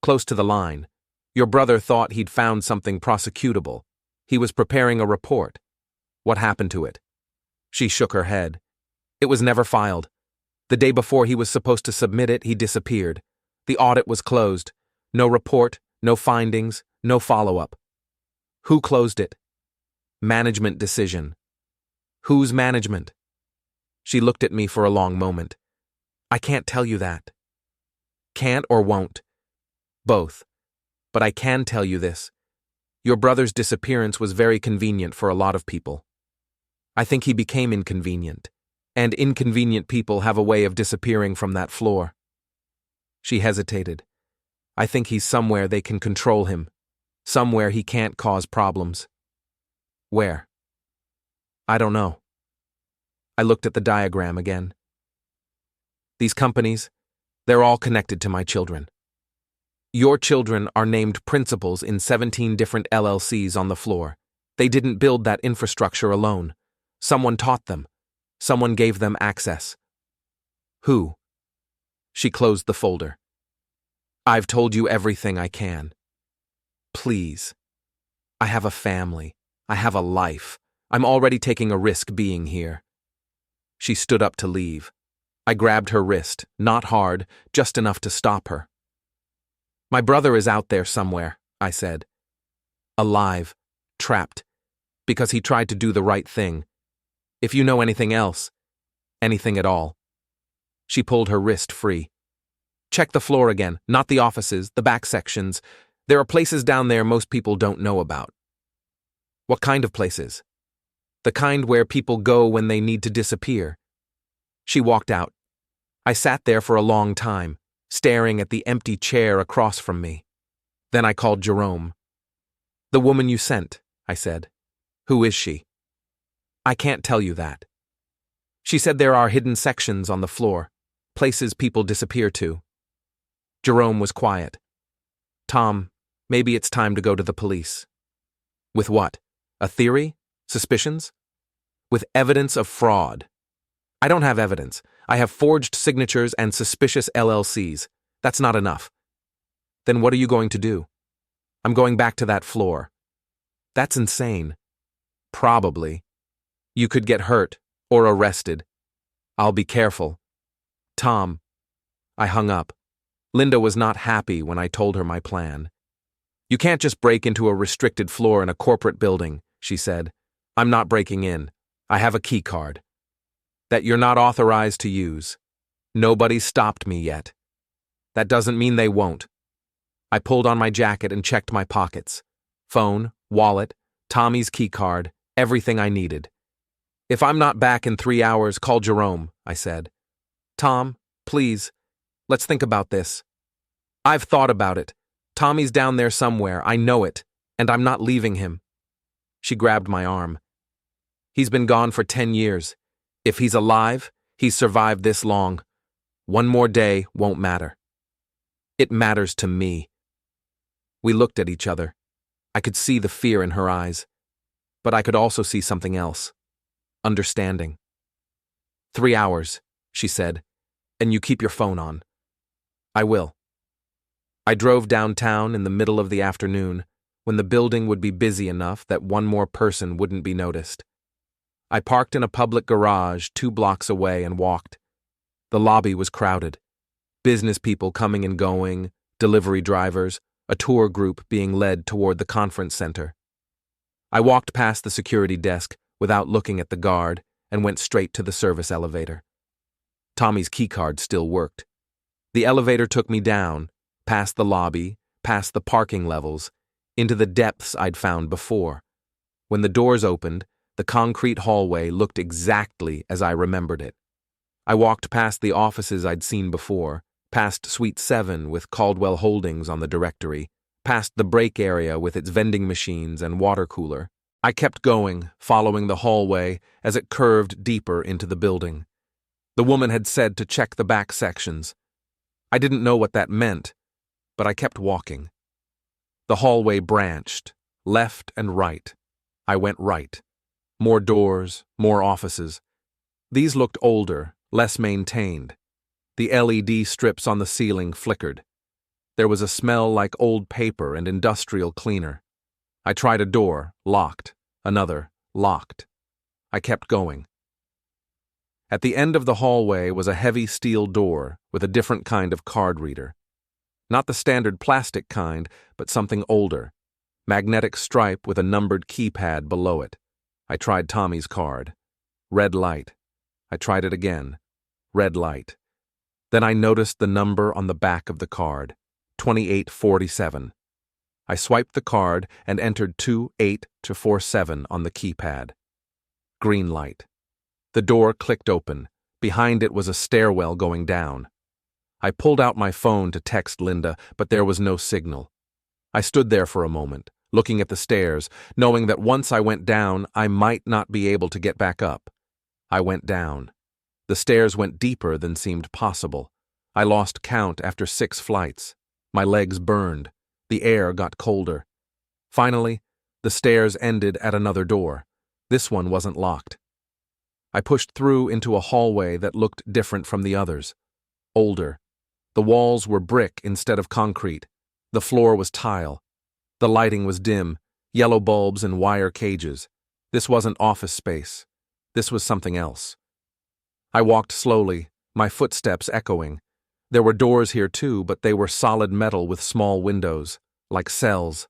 Speaker 1: Close to the line. Your brother thought he'd found something prosecutable. He was preparing a report. What happened to it? She shook her head. It was never filed. The day before he was supposed to submit it, he disappeared. The audit was closed. No report, no findings, no follow-up. Who closed it? Management decision. Whose management? She looked at me for a long moment. I can't tell you that. Can't or won't? Both. But I can tell you this. Your brother's disappearance was very convenient for a lot of people. I think he became inconvenient, and inconvenient people have a way of disappearing from that floor. She hesitated. I think he's somewhere they can control him, somewhere he can't cause problems. Where? I don't know. I looked at the diagram again. These companies, they're all connected to my children. Your children are named principals in 17 different LLCs on the floor. They didn't build that infrastructure alone. Someone taught them. Someone gave them access. Who? She closed the folder. I've told you everything I can. Please. I have a family. I have a life. I'm already taking a risk being here. She stood up to leave. I grabbed her wrist, not hard, just enough to stop her. My brother is out there somewhere, I said. Alive, trapped, because he tried to do the right thing. If you know anything else, anything at all. She pulled her wrist free. Check the floor again, not the offices, the back sections. There are places down there most people don't know about. What kind of places? The kind where people go when they need to disappear. She walked out. I sat there for a long time, staring at the empty chair across from me. Then I called Jerome. The woman you sent, I said. Who is she? I can't tell you that. She said there are hidden sections on the floor, places people disappear to. Jerome was quiet. Tom, maybe it's time to go to the police. With what? A theory? Suspicions? With evidence of fraud. I don't have evidence. I have forged signatures and suspicious LLCs. That's not enough. Then what are you going to do? I'm going back to that floor. That's insane. Probably. You could get hurt or arrested. I'll be careful. Tom. I hung up. Linda was not happy when I told her my plan. You can't just break into a restricted floor in a corporate building, she said. I'm not breaking in. I have a keycard. That you're not authorized to use. Nobody's stopped me yet. That doesn't mean they won't. I pulled on my jacket and checked my pockets. Phone, wallet, Tommy's keycard, everything I needed. If I'm not back in 3 hours, call Jerome, I said. Tom, please, let's think about this. I've thought about it. Tommy's down there somewhere, I know it, and I'm not leaving him. She grabbed my arm. He's been gone for 10 years. If he's alive, he's survived this long. One more day won't matter. It matters to me. We looked at each other. I could see the fear in her eyes, but I could also see something else. Understanding. 3 hours, she said, and you keep your phone on. I will. I drove downtown in the middle of the afternoon, when the building would be busy enough that one more person wouldn't be noticed. I parked in a public garage 2 blocks away and walked. The lobby was crowded. Business people coming and going, delivery drivers, a tour group being led toward the conference center. I walked past the security desk without looking at the guard and went straight to the service elevator. Tommy's keycard still worked. The elevator took me down, past the lobby, past the parking levels, into the depths I'd found before. When the doors opened, the concrete hallway looked exactly as I remembered it. I walked past the offices I'd seen before, past Suite 7 with Caldwell Holdings on the directory, past the break area with its vending machines and water cooler. I kept going, following the hallway as it curved deeper into the building. The woman had said to check the back sections. I didn't know what that meant, but I kept walking. The hallway branched, left and right. I went right. More doors, more offices. These looked older, less maintained. The LED strips on the ceiling flickered. There was a smell like old paper and industrial cleaner. I tried a door, locked. Another, locked. I kept going. At the end of the hallway was a heavy steel door with a different kind of card reader. Not the standard plastic kind, but something older. Magnetic stripe with a numbered keypad below it. I tried Tommy's card. Red light. I tried it again. Red light. Then I noticed the number on the back of the card, 2847. I swiped the card and entered 2847 on the keypad. Green light. The door clicked open. Behind it was a stairwell going down. I pulled out my phone to text Linda, but there was no signal. I stood there for a moment, looking at the stairs, knowing that once I went down, I might not be able to get back up. I went down. The stairs went deeper than seemed possible. I lost count after 6 flights. My legs burned. The air got colder. Finally, the stairs ended at another door. This one wasn't locked. I pushed through into a hallway that looked different from the others. Older. The walls were brick instead of concrete. The floor was tile. The lighting was dim, yellow bulbs and wire cages. This wasn't office space. This was something else. I walked slowly, my footsteps echoing. There were doors here too, but they were solid metal with small windows, like cells.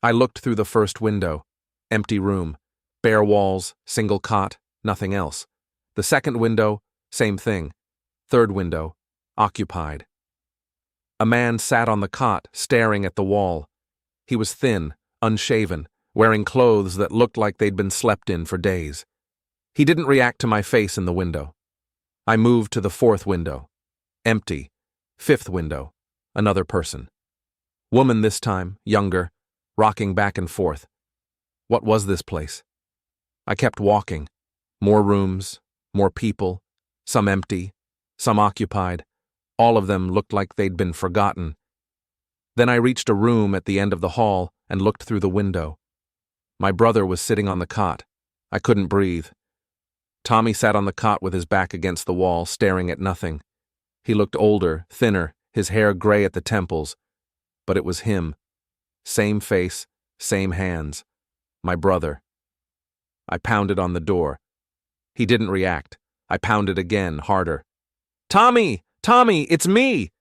Speaker 1: I looked through the first window. Empty room. Bare walls, single cot, nothing else. The second window, same thing. Third window, occupied. A man sat on the cot, staring at the wall. He was thin, unshaven, wearing clothes that looked like they'd been slept in for days. He didn't react to my face in the window. I moved to the fourth window. Empty. Fifth window. Another person. Woman this time, younger, rocking back and forth. What was this place? I kept walking. More rooms, more people, some empty, some occupied. All of them looked like they'd been forgotten. Then I reached a room at the end of the hall and looked through the window. My brother was sitting on the cot. I couldn't breathe. Tommy sat on the cot with his back against the wall, staring at nothing. He looked older, thinner, his hair gray at the temples. But it was him. Same face, same hands. My brother. I pounded on the door. He didn't react. I pounded again, harder. "Tommy! Tommy, it's me!"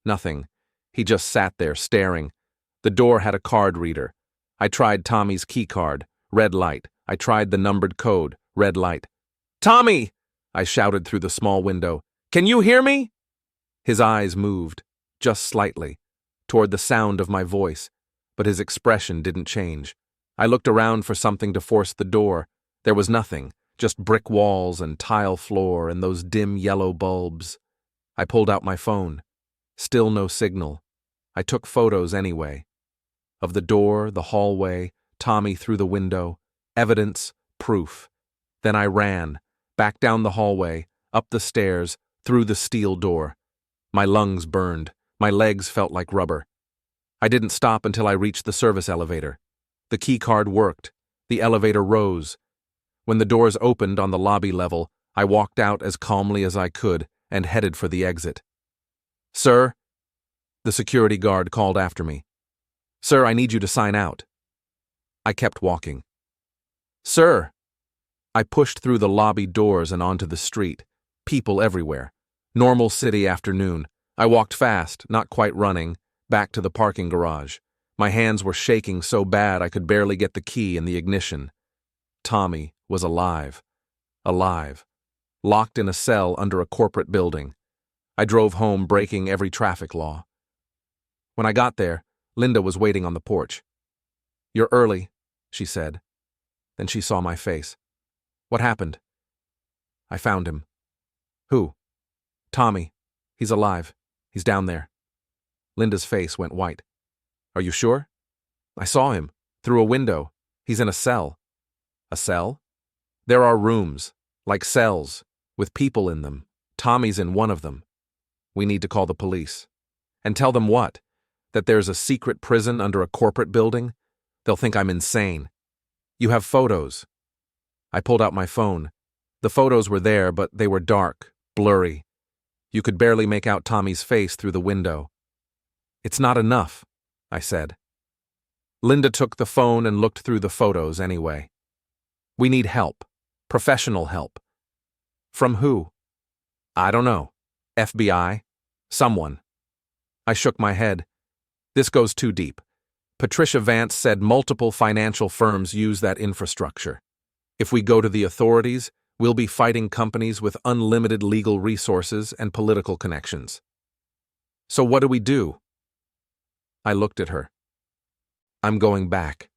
Speaker 1: Nothing. He just sat there, staring. The door had a card reader. I tried Tommy's keycard. Red light. I tried the numbered code. Red light. "Tommy!" I shouted through the small window. "Can you hear me?" His eyes moved, just slightly, toward the sound of my voice, but his expression didn't change. I looked around for something to force the door. There was nothing, just brick walls and tile floor and those dim yellow bulbs. I pulled out my phone. Still no signal. I took photos anyway. Of the door, the hallway, Tommy through the window. Evidence, proof. Then I ran, back down the hallway, up the stairs, through the steel door. My lungs burned. My legs felt like rubber. I didn't stop until I reached the service elevator. The key card worked. The elevator rose. When the doors opened on the lobby level, I walked out as calmly as I could and headed for the exit. "Sir?" The security guard called after me. "Sir, I need you to sign out." I kept walking. "Sir!" I pushed through the lobby doors and onto the street. People everywhere. Normal city afternoon. I walked fast, not quite running, back to the parking garage. My hands were shaking so bad I could barely get the key in the ignition. Tommy was alive. Alive. Locked in a cell under a corporate building. I drove home breaking every traffic law. When I got there, Linda was waiting on the porch. "You're early," she said. Then she saw my face. "What happened?" "I found him." "Who?" "Tommy. He's alive. He's down there." Linda's face went white. "Are you sure?" "I saw him. Through a window. He's in a cell." "A cell?" "There are rooms, like cells, with people in them. Tommy's in one of them. We need to call the police." "And tell them what? That there's a secret prison under a corporate building? They'll think I'm insane." "You have photos." I pulled out my phone. The photos were there, but they were dark, blurry. You could barely make out Tommy's face through the window. "It's not enough," I said. Linda took the phone and looked through the photos anyway. "We need help. Professional help." "From who?" "I don't know. FBI? Someone." I shook my head. "This goes too deep. Patricia Vance said multiple financial firms use that infrastructure. If we go to the authorities, we'll be fighting companies with unlimited legal resources and political connections." "So what do we do?" I looked at her. "I'm going back."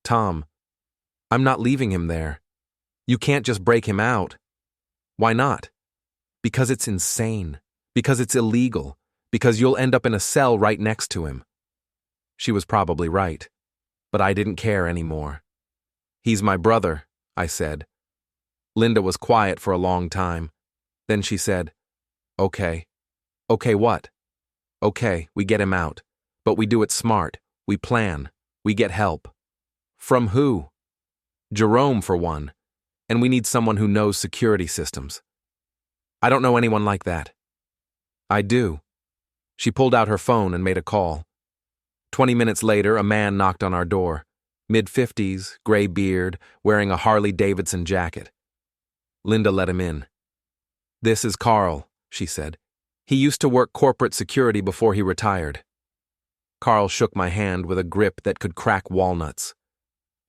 Speaker 1: "Tom, I'm not leaving him there. You can't just break him out." "Why not?" "Because it's insane. Because it's illegal. Because you'll end up in a cell right next to him." She was probably right, but I didn't care anymore. "He's my brother," I said. Linda was quiet for a long time. Then she said, "Okay." "Okay what?" "Okay, we get him out. But we do it smart. We plan. We get help." "From who?" "Jerome, for one. And we need someone who knows security systems." "I don't know anyone like that." "I do." She pulled out her phone and made a call. 20 minutes later, a man knocked on our door. Mid-50s, gray beard, wearing a Harley-Davidson jacket. Linda let him in. "This is Carl," she said. "He used to work corporate security before he retired." Carl shook my hand with a grip that could crack walnuts.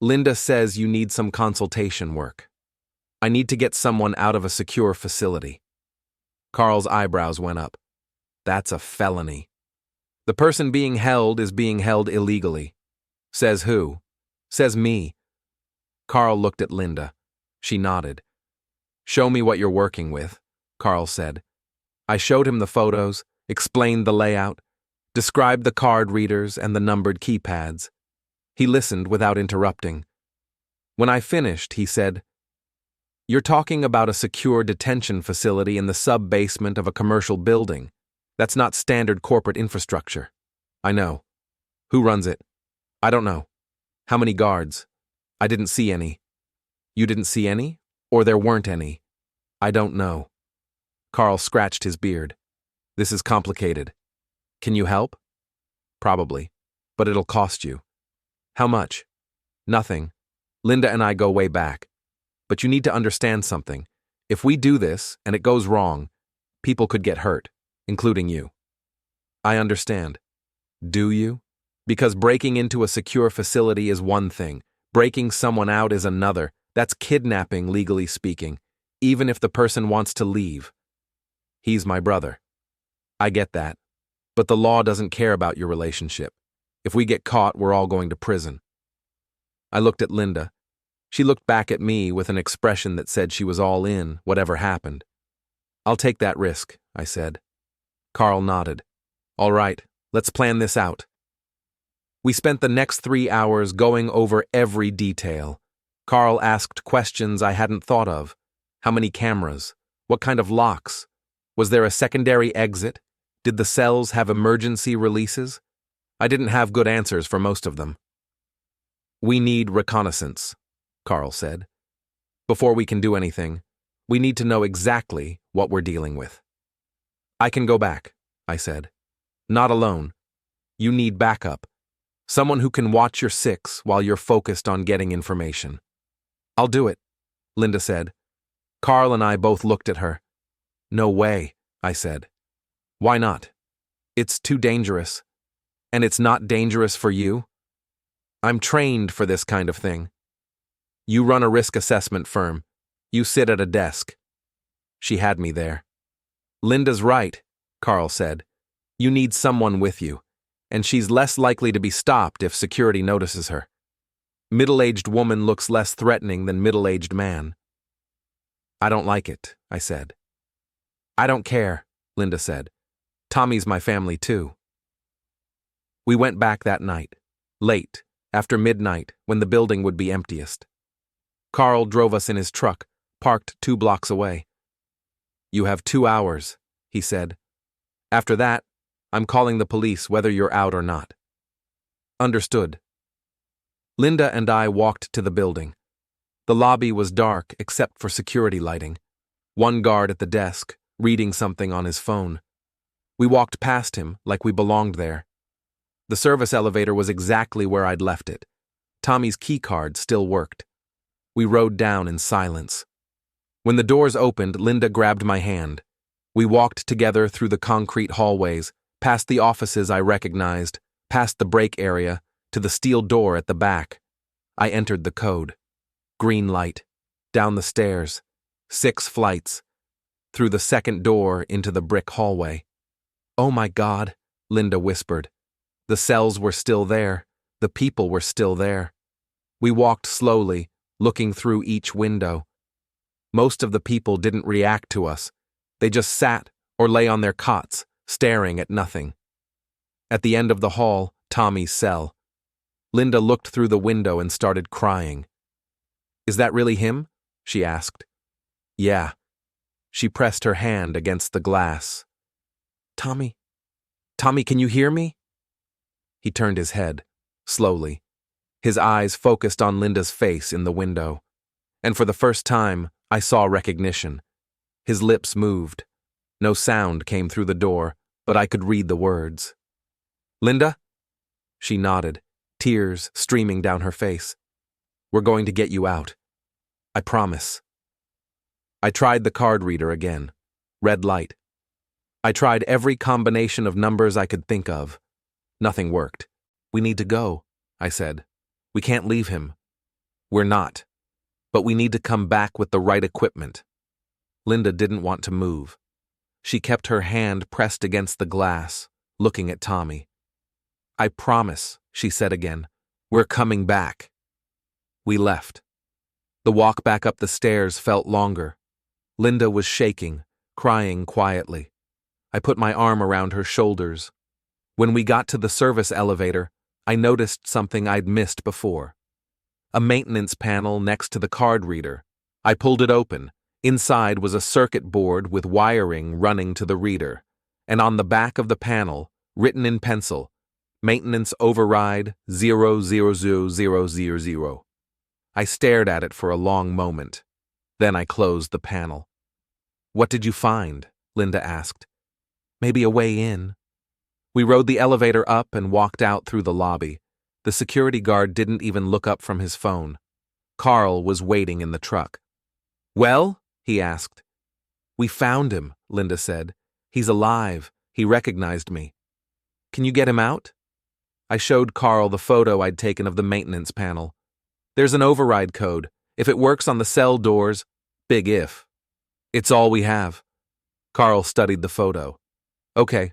Speaker 1: "Linda says you need some consultation work. I need to get someone out of a secure facility." Carl's eyebrows went up. "That's a felony. The person being held is being held illegally." "Says who?" "Says me." Carl looked at Linda. She nodded. "Show me what you're working with," Carl said. I showed him the photos, explained the layout, described the card readers and the numbered keypads. He listened without interrupting. When I finished, he said, "You're talking about a secure detention facility in the sub-basement of a commercial building. That's not standard corporate infrastructure." "I know." "Who runs it?" "I don't know." "How many guards?" "I didn't see any." "You didn't see any? Or there weren't any?" "I don't know." Carl scratched his beard. "This is complicated. Can you help?" "Probably. But it'll cost you." "How much?" "Nothing. Linda and I go way back. But you need to understand something. If we do this, and it goes wrong, people could get hurt, including you." "I understand." "Do you? Because breaking into a secure facility is one thing. Breaking someone out is another. That's kidnapping, legally speaking, even if the person wants to leave." "He's my brother." "I get that. But the law doesn't care about your relationship. If we get caught, we're all going to prison." I looked at Linda. She looked back at me with an expression that said she was all in, whatever happened. "I'll take that risk," I said. Carl nodded. "All right, let's plan this out." We spent the next 3 hours going over every detail. Carl asked questions I hadn't thought of. How many cameras? What kind of locks? Was there a secondary exit? Did the cells have emergency releases? I didn't have good answers for most of them. "We need reconnaissance," Carl said. "Before we can do anything, we need to know exactly what we're dealing with." "I can go back," I said. "Not alone. You need backup. Someone who can watch your six while you're focused on getting information." "I'll do it." Linda said. Carl and I both looked at her. No way, I said. Why not? It's too dangerous. And it's not dangerous for you? I'm trained for this kind of thing. You run a risk assessment firm. You sit at a desk. She had me there. Linda's right, Carl said. You need someone with you, and she's less likely to be stopped if security notices her. Middle-aged woman looks less threatening than middle-aged man. I don't like it, I said. I don't care, Linda said. Tommy's my family too. We went back that night, late, after midnight, when the building would be emptiest. Carl drove us in his truck, parked 2 blocks away. You have 2 hours, he said. After that, I'm calling the police whether you're out or not. Understood. Linda and I walked to the building. The lobby was dark except for security lighting. One guard at the desk, reading something on his phone. We walked past him like we belonged there. The service elevator was exactly where I'd left it. Tommy's keycard still worked. We rode down in silence. When the doors opened, Linda grabbed my hand. We walked together through the concrete hallways, past the offices I recognized, past the break area, to the steel door at the back. I entered the code. Green light. Down the stairs. 6 flights. Through the second door into the brick hallway. Oh my God, Linda whispered. The cells were still there. The people were still there. We walked slowly, looking through each window. Most of the people didn't react to us. They just sat or lay on their cots, staring at nothing. At the end of the hall, Tommy's cell. Linda looked through the window and started crying. Is that really him? She asked. Yeah. She pressed her hand against the glass. Tommy, can you hear me? He turned his head, slowly. His eyes focused on Linda's face in the window. And for the first time, I saw recognition. His lips moved. No sound came through the door, but I could read the words. Linda? She nodded, tears streaming down her face. We're going to get you out. I promise. I tried the card reader again. Red light. I tried every combination of numbers I could think of. Nothing worked. We need to go, I said. We can't leave him. We're not. But we need to come back with the right equipment. Linda didn't want to move. She kept her hand pressed against the glass, looking at Tommy. I promise, she said again. We're coming back. We left. The walk back up the stairs felt longer. Linda was shaking, crying quietly. I put my arm around her shoulders. When we got to the service elevator, I noticed something I'd missed before. A maintenance panel next to the card reader. I pulled it open. Inside was a circuit board with wiring running to the reader, and on the back of the panel, written in pencil, Maintenance Override 000000. I stared at it for a long moment. Then I closed the panel. What did you find? Linda asked. Maybe a way in. We rode the elevator up and walked out through the lobby. The security guard didn't even look up from his phone. Carl was waiting in the truck. Well? He asked. We found him, Linda said. He's alive. He recognized me. Can you get him out? I showed Carl the photo I'd taken of the maintenance panel. There's an override code. If it works on the cell doors, big if. It's all we have. Carl studied the photo. Okay,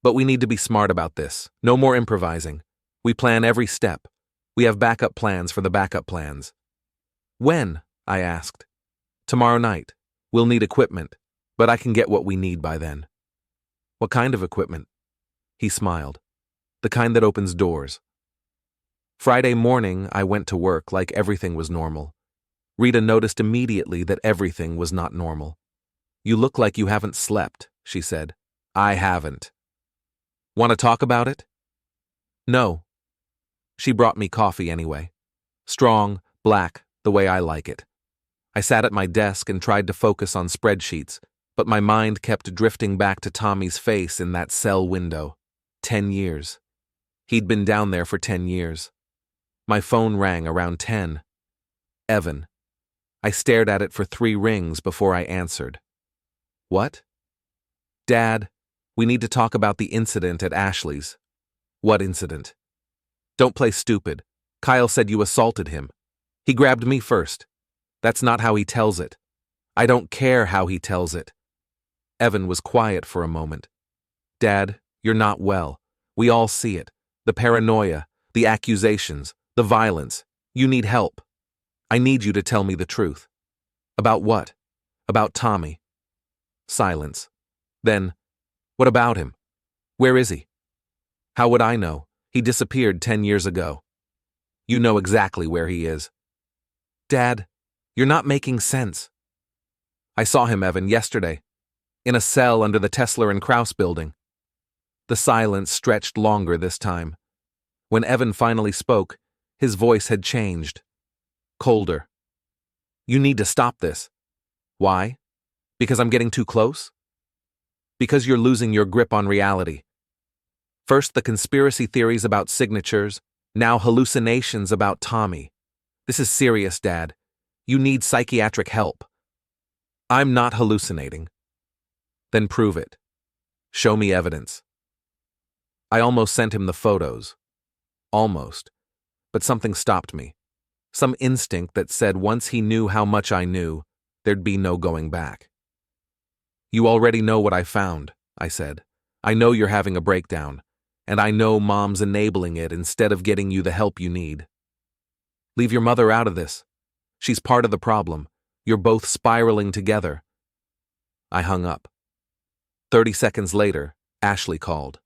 Speaker 1: but we need to be smart about this. No more improvising. We plan every step. We have backup plans for the backup plans. When? I asked. Tomorrow night. We'll need equipment, but I can get what we need by then. What kind of equipment? He smiled. The kind that opens doors. Friday morning, I went to work like everything was normal. Rita noticed immediately that everything was not normal. You look like you haven't slept, she said. I haven't. Want to talk about it? No. She brought me coffee anyway. Strong, black, the way I like it. I sat at my desk and tried to focus on spreadsheets, but my mind kept drifting back to Tommy's face in that cell window. 10 years. He'd been down there for 10 years. My phone rang around 10. Evan. I stared at it for 3 rings before I answered. What? Dad, we need to talk about the incident at Ashley's. What incident? Don't play stupid. Kyle said you assaulted him. He grabbed me first. That's not how he tells it. I don't care how he tells it. Evan was quiet for a moment. Dad, you're not well. We all see it. The paranoia, the accusations, the violence. You need help. I need you to tell me the truth. About what? About Tommy. Silence. Then, what about him? Where is he? How would I know? He disappeared 10 years ago. You know exactly where he is. Dad, you're not making sense. I saw him, Evan, yesterday. In a cell under the Tesler and Krause building. The silence stretched longer this time. When Evan finally spoke, his voice had changed. Colder. You need to stop this. Why? Because I'm getting too close? Because you're losing your grip on reality. First the conspiracy theories about signatures, now hallucinations about Tommy. This is serious, Dad. You need psychiatric help. I'm not hallucinating. Then prove it. Show me evidence. I almost sent him the photos. Almost. But something stopped me. Some instinct that said once he knew how much I knew, there'd be no going back. You already know what I found, I said. I know you're having a breakdown, and I know Mom's enabling it instead of getting you the help you need. Leave your mother out of this. She's part of the problem. You're both spiraling together. I hung up. 30 seconds later, Ashley called.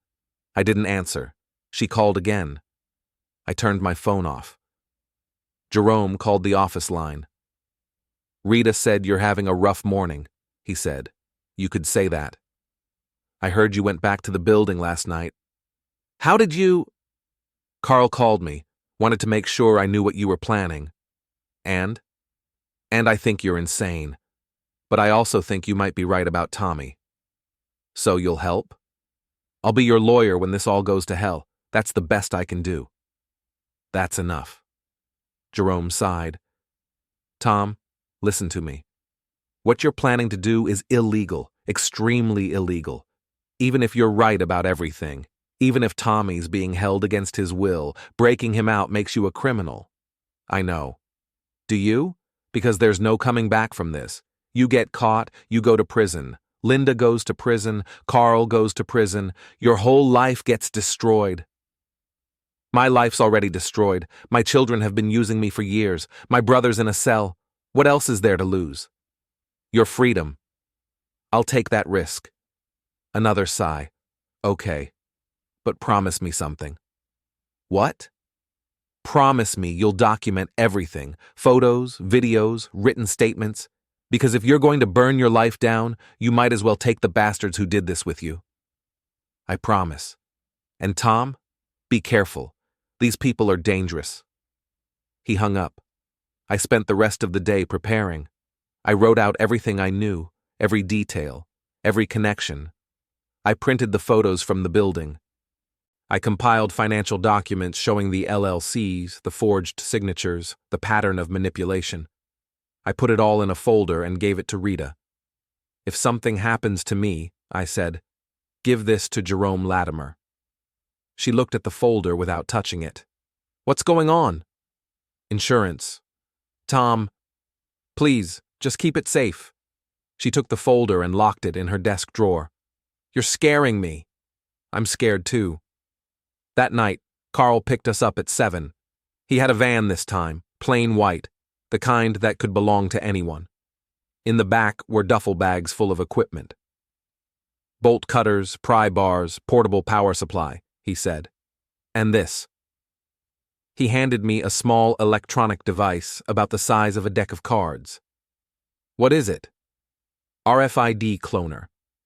Speaker 1: I didn't answer. She called again. I turned my phone off. Jerome called the office line. Rita said you're having a rough morning, he said. You could say that. I heard you went back to the building last night. How did you? Carl called me, wanted to make sure I knew what you were planning. And I think you're insane. But I also think you might be right about Tommy. So you'll help? I'll be your lawyer when this all goes to hell. That's the best I can do. That's enough. Jerome sighed. Tom, listen to me. What you're planning to do is illegal, extremely illegal. Even if you're right about everything, even if Tommy's being held against his will, breaking him out makes you a criminal. I know. Do you? Because there's no coming back from this. You get caught, you go to prison. Linda goes to prison, Carl goes to prison. Your whole life gets destroyed. My life's already destroyed. My children have been using me for years. My brother's in a cell. What else is there to lose? Your freedom. I'll take that risk. Another sigh. Okay. But promise me something. What? Promise me you'll document everything. Photos, videos, written statements. Because if you're going to burn your life down, you might as well take the bastards who did this with you. I promise. And Tom, be careful. These people are dangerous. He hung up. I spent the rest of the day preparing. I wrote out everything I knew, every detail, every connection. I printed the photos from the building. I compiled financial documents showing the LLCs, the forged signatures, the pattern of manipulation. I put it all in a folder and gave it to Rita. If something happens to me, I said, give this to Jerome Latimer. She looked at the folder without touching it. What's going on? Insurance. Tom, please, just keep it safe. She took the folder and locked it in her desk drawer. You're scaring me. I'm scared too. That night, Carl picked us up at 7. He had a van this time, plain white, the kind that could belong to anyone. In the back were duffel bags full of equipment. Bolt cutters, pry bars, portable power supply, he said. And this. He handed me a small electronic device about the size of a deck of cards. What is it? RFID cloner.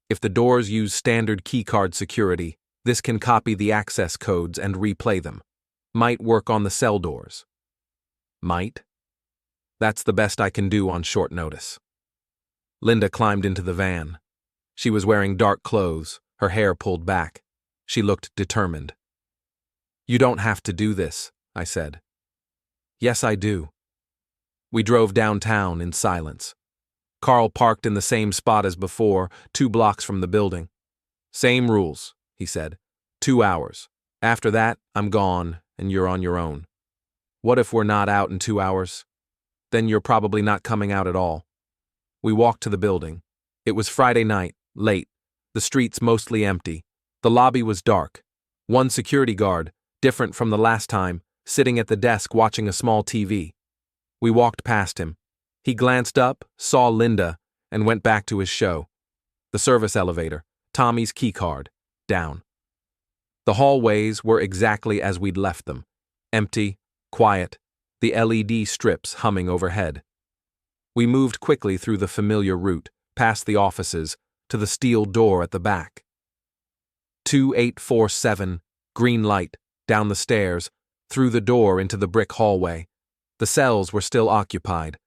Speaker 1: If the doors use standard keycard security, this can copy the access codes and replay them. Might work on the cell doors. Might? That's the best I can do on short notice. Linda climbed into the van. She was wearing dark clothes, her hair pulled back. She looked determined. You don't have to do this, I said. Yes, I do. We drove downtown in silence. Carl parked in the same spot as before, 2 blocks from the building. "Same rules," he said. 2 hours. After that, I'm gone, and you're on your own. What if we're not out in 2 hours? Then you're probably not coming out at all. We walked to the building. It was Friday night, late. The streets mostly empty. The lobby was dark. One security guard, different from the last time, sitting at the desk watching a small TV. We walked past him. He glanced up, saw Linda, and went back to his show. The service elevator, Tommy's keycard, down. The hallways were exactly as we'd left them. Empty, quiet, the LED strips humming overhead. We moved quickly through the familiar route, past the offices, to the steel door at the back. 2847, green light, down the stairs, through the door into the brick hallway. The cells were still occupied.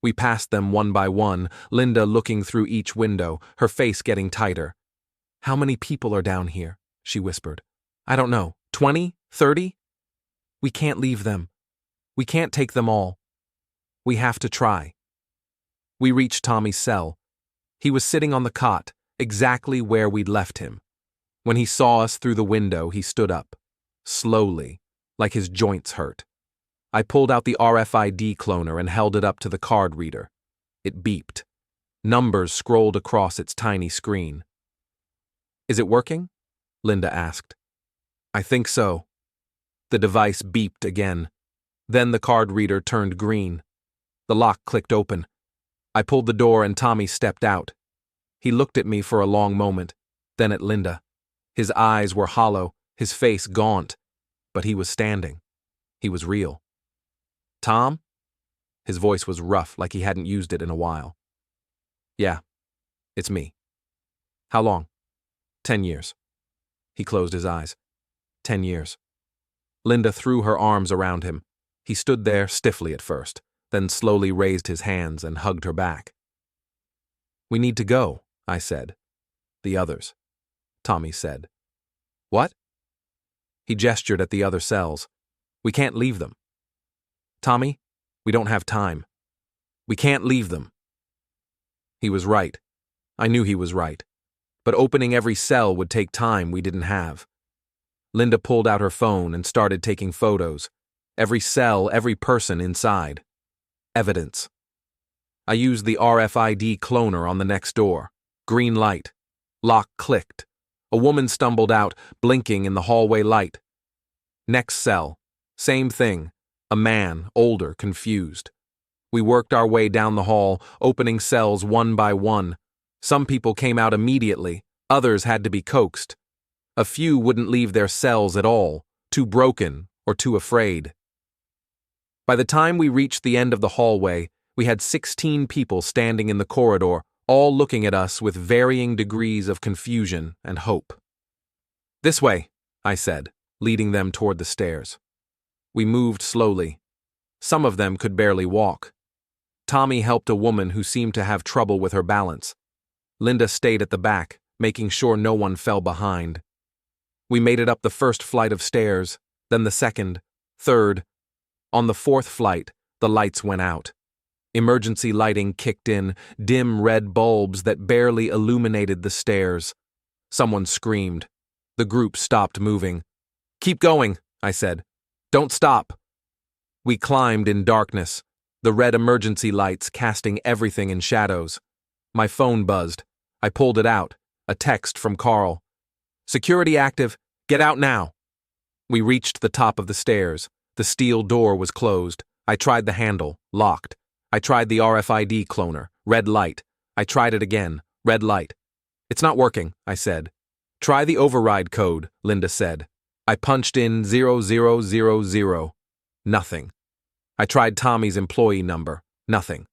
Speaker 1: We passed them one by one, Linda looking through each window, her face getting tighter. "How many people are down here?" she whispered. "I don't know. 20? 30? We can't leave them. We can't take them all. We have to try." We reached Tommy's cell. He was sitting on the cot, exactly where we'd left him. When he saw us through the window, he stood up, slowly, like his joints hurt. I pulled out the RFID cloner and held it up to the card reader. It beeped. Numbers scrolled across its tiny screen. "Is it working?" Linda asked. "I think so." The device beeped again. Then the card reader turned green. The lock clicked open. I pulled the door and Tommy stepped out. He looked at me for a long moment, then at Linda. His eyes were hollow, his face gaunt, but he was standing. He was real. "Tom?" His voice was rough, like he hadn't used it in a while. "Yeah, it's me." "How long?" 10 years. He closed his eyes. 10 years. Linda threw her arms around him. He stood there stiffly at first, then slowly raised his hands and hugged her back. "We need to go," I said. "The others," Tommy said. "What?" He gestured at the other cells. "We can't leave them." "Tommy, we don't have time. We can't leave them." He was right. I knew he was right. But opening every cell would take time we didn't have. Linda pulled out her phone and started taking photos. Every cell, every person inside. Evidence. I used the RFID cloner on the next door. Green light. Lock clicked. A woman stumbled out, blinking in the hallway light. Next cell. Same thing. A man, older, confused. We worked our way down the hall, opening cells one by one. Some people came out immediately, others had to be coaxed. A few wouldn't leave their cells at all, too broken or too afraid. By the time we reached the end of the hallway, we had 16 people standing in the corridor, all looking at us with varying degrees of confusion and hope. "This way," I said, leading them toward the stairs. We moved slowly. Some of them could barely walk. Tommy helped a woman who seemed to have trouble with her balance. Linda stayed at the back, making sure no one fell behind. We made it up the first flight of stairs, then the second, third. On the fourth flight, the lights went out. Emergency lighting kicked in, dim red bulbs that barely illuminated the stairs. Someone screamed. The group stopped moving. "Keep going," I said. "Don't stop." We climbed in darkness, the red emergency lights casting everything in shadows. My phone buzzed. I pulled it out, a text from Carl. "Security active, get out now." We reached the top of the stairs. The steel door was closed. I tried the handle, locked. I tried the RFID cloner, red light. I tried it again, red light. "It's not working," I said. "Try the override code," Linda said. I punched in 0000. Nothing. I tried Tommy's employee number. Nothing.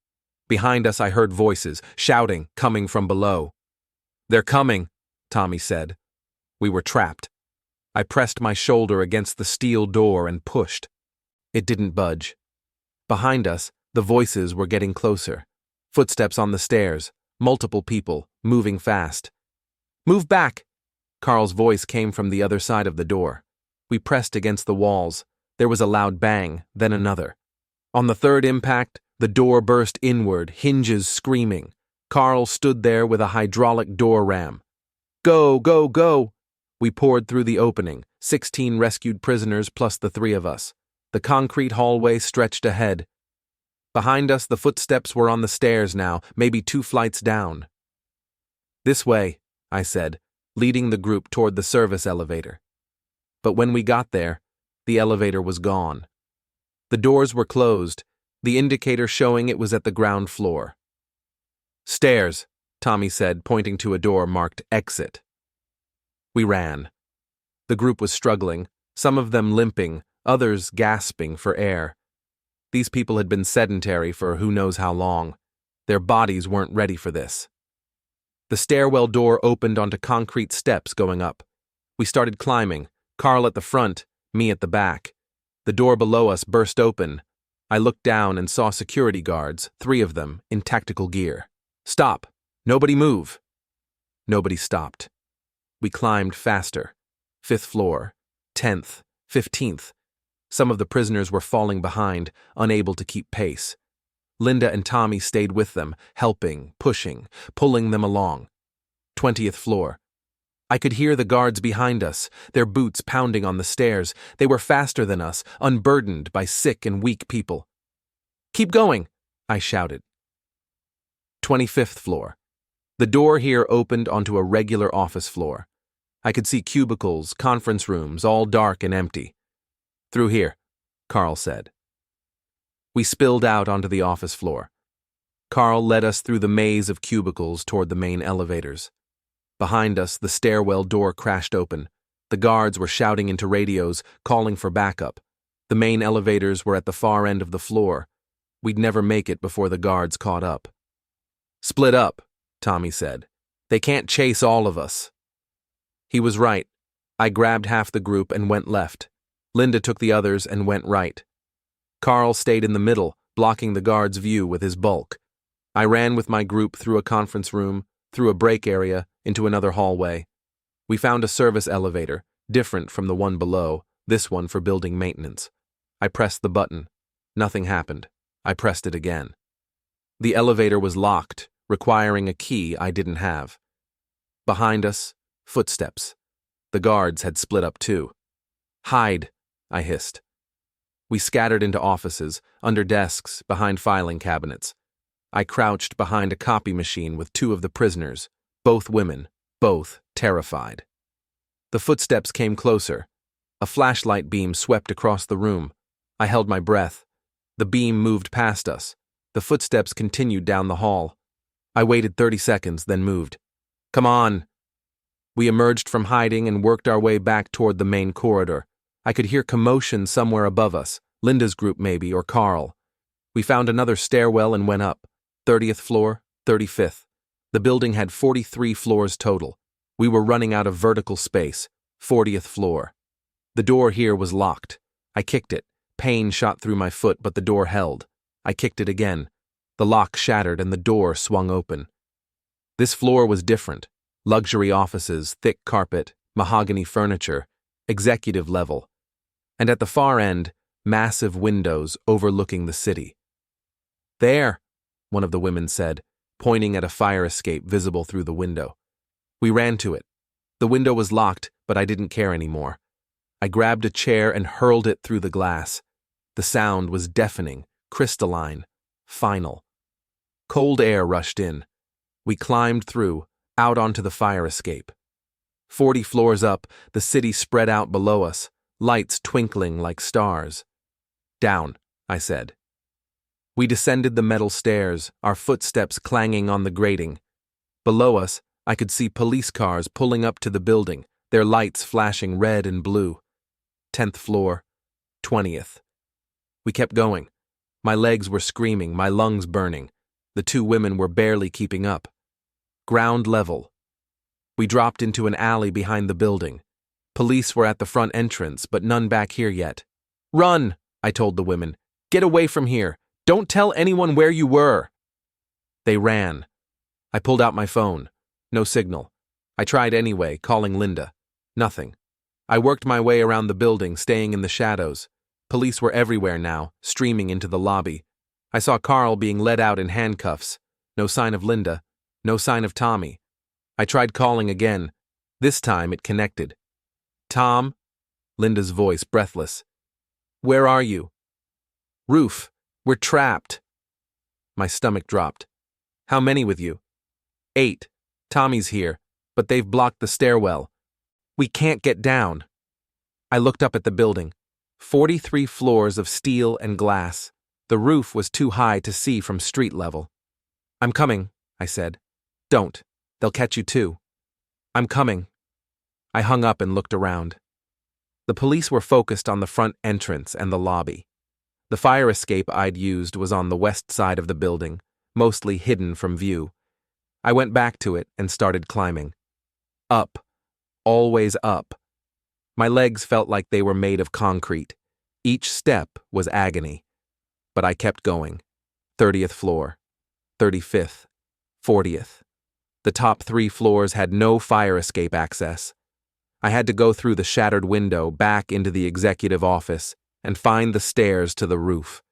Speaker 1: Behind us I heard voices, shouting, coming from below. "They're coming," Tommy said. We were trapped. I pressed my shoulder against the steel door and pushed. It didn't budge. Behind us, the voices were getting closer. Footsteps on the stairs, multiple people, moving fast. "Move back!" Carl's voice came from the other side of the door. We pressed against the walls. There was a loud bang, then another. On the third impact, The door burst inward, hinges screaming. Carl stood there with a hydraulic door ram. Go, go, go! We poured through the opening, 16 rescued prisoners plus the 3 of us. The concrete hallway stretched ahead. Behind us, the footsteps were on the stairs now, maybe 2 flights down. This way, I said, leading the group toward the service elevator. But when we got there, the elevator was gone. The doors were closed, the indicator showing it was at the ground floor. Stairs, Tommy said, pointing to a door marked Exit. We ran. The group was struggling, some of them limping, others gasping for air. These people had been sedentary for who knows how long. Their bodies weren't ready for this. The stairwell door opened onto concrete steps going up. We started climbing, Carl at the front, me at the back. The door below us burst open. I looked down and saw security guards, 3 of them, in tactical gear. Stop! Nobody move! Nobody stopped. We climbed faster. 5th floor, 10th, 15th. Some of the prisoners were falling behind, unable to keep pace. Linda and Tommy stayed with them, helping, pushing, pulling them along. 20th floor. I could hear the guards behind us, their boots pounding on the stairs. They were faster than us, unburdened by sick and weak people. Keep going, I shouted. 25th floor. The door here opened onto a regular office floor. I could see cubicles, conference rooms, all dark and empty. Through here, Carl said. We spilled out onto the office floor. Carl led us through the maze of cubicles toward the main elevators. Behind us, the stairwell door crashed open. The guards were shouting into radios, calling for backup. The main elevators were at the far end of the floor. We'd never make it before the guards caught up. Split up, Tommy said. They can't chase all of us. He was right. I grabbed half the group and went left. Linda took the others and went right. Carl stayed in the middle, blocking the guard's view with his bulk. I ran with my group through a conference room, through a break area, into another hallway. We found a service elevator, different from the one below, this one for building maintenance. I pressed the button. Nothing happened. I pressed it again. The elevator was locked, requiring a key I didn't have. Behind us, footsteps. The guards had split up too. Hide, I hissed. We scattered into offices, under desks, behind filing cabinets. I crouched behind a copy machine with 2 of the prisoners, both women, both terrified. The footsteps came closer. A flashlight beam swept across the room. I held my breath. The beam moved past us. The footsteps continued down the hall. I waited 30 seconds, then moved. Come on! We emerged from hiding and worked our way back toward the main corridor. I could hear commotion somewhere above us, Linda's group maybe, or Carl. We found another stairwell and went up. 30th floor, 35th. The building had 43 floors total. We were running out of vertical space. 40th floor. The door here was locked. I kicked it. Pain shot through my foot, but the door held. I kicked it again. The lock shattered and the door swung open. This floor was different. Luxury offices, thick carpet, mahogany furniture, executive level. And at the far end, massive windows overlooking the city. There, one of the women said, pointing at a fire escape visible through the window. We ran to it. The window was locked, but I didn't care anymore. I grabbed a chair and hurled it through the glass. The sound was deafening, crystalline, final. Cold air rushed in. We climbed through, out onto the fire escape. 40 floors up, the city spread out below us, lights twinkling like stars. Down, I said. We descended the metal stairs, our footsteps clanging on the grating. Below us, I could see police cars pulling up to the building, their lights flashing red and blue. 10th floor, 20th. We kept going. My legs were screaming, my lungs burning. The 2 women were barely keeping up. Ground level. We dropped into an alley behind the building. Police were at the front entrance, but none back here yet. Run, I told the women. Get away from here. Don't tell anyone where you were. They ran. I pulled out my phone. No signal. I tried anyway, calling Linda. Nothing. I worked my way around the building, staying in the shadows. Police were everywhere now, streaming into the lobby. I saw Carl being led out in handcuffs. No sign of Linda. No sign of Tommy. I tried calling again. This time it connected. Tom? Linda's voice breathless. Where are you? Roof. We're trapped. My stomach dropped. How many with you? 8. Tommy's here, but they've blocked the stairwell. We can't get down. I looked up at the building. 43 floors of steel and glass. The roof was too high to see from street level. I'm coming, I said. Don't. They'll catch you too. I'm coming. I hung up and looked around. The police were focused on the front entrance and the lobby. The fire escape I'd used was on the west side of the building, mostly hidden from view. I went back to it and started climbing. Up. Always up. My legs felt like they were made of concrete. Each step was agony. But I kept going. 30th floor. 35th. 40th. The top 3 floors had no fire escape access. I had to go through the shattered window back into the executive office and find the stairs to the roof.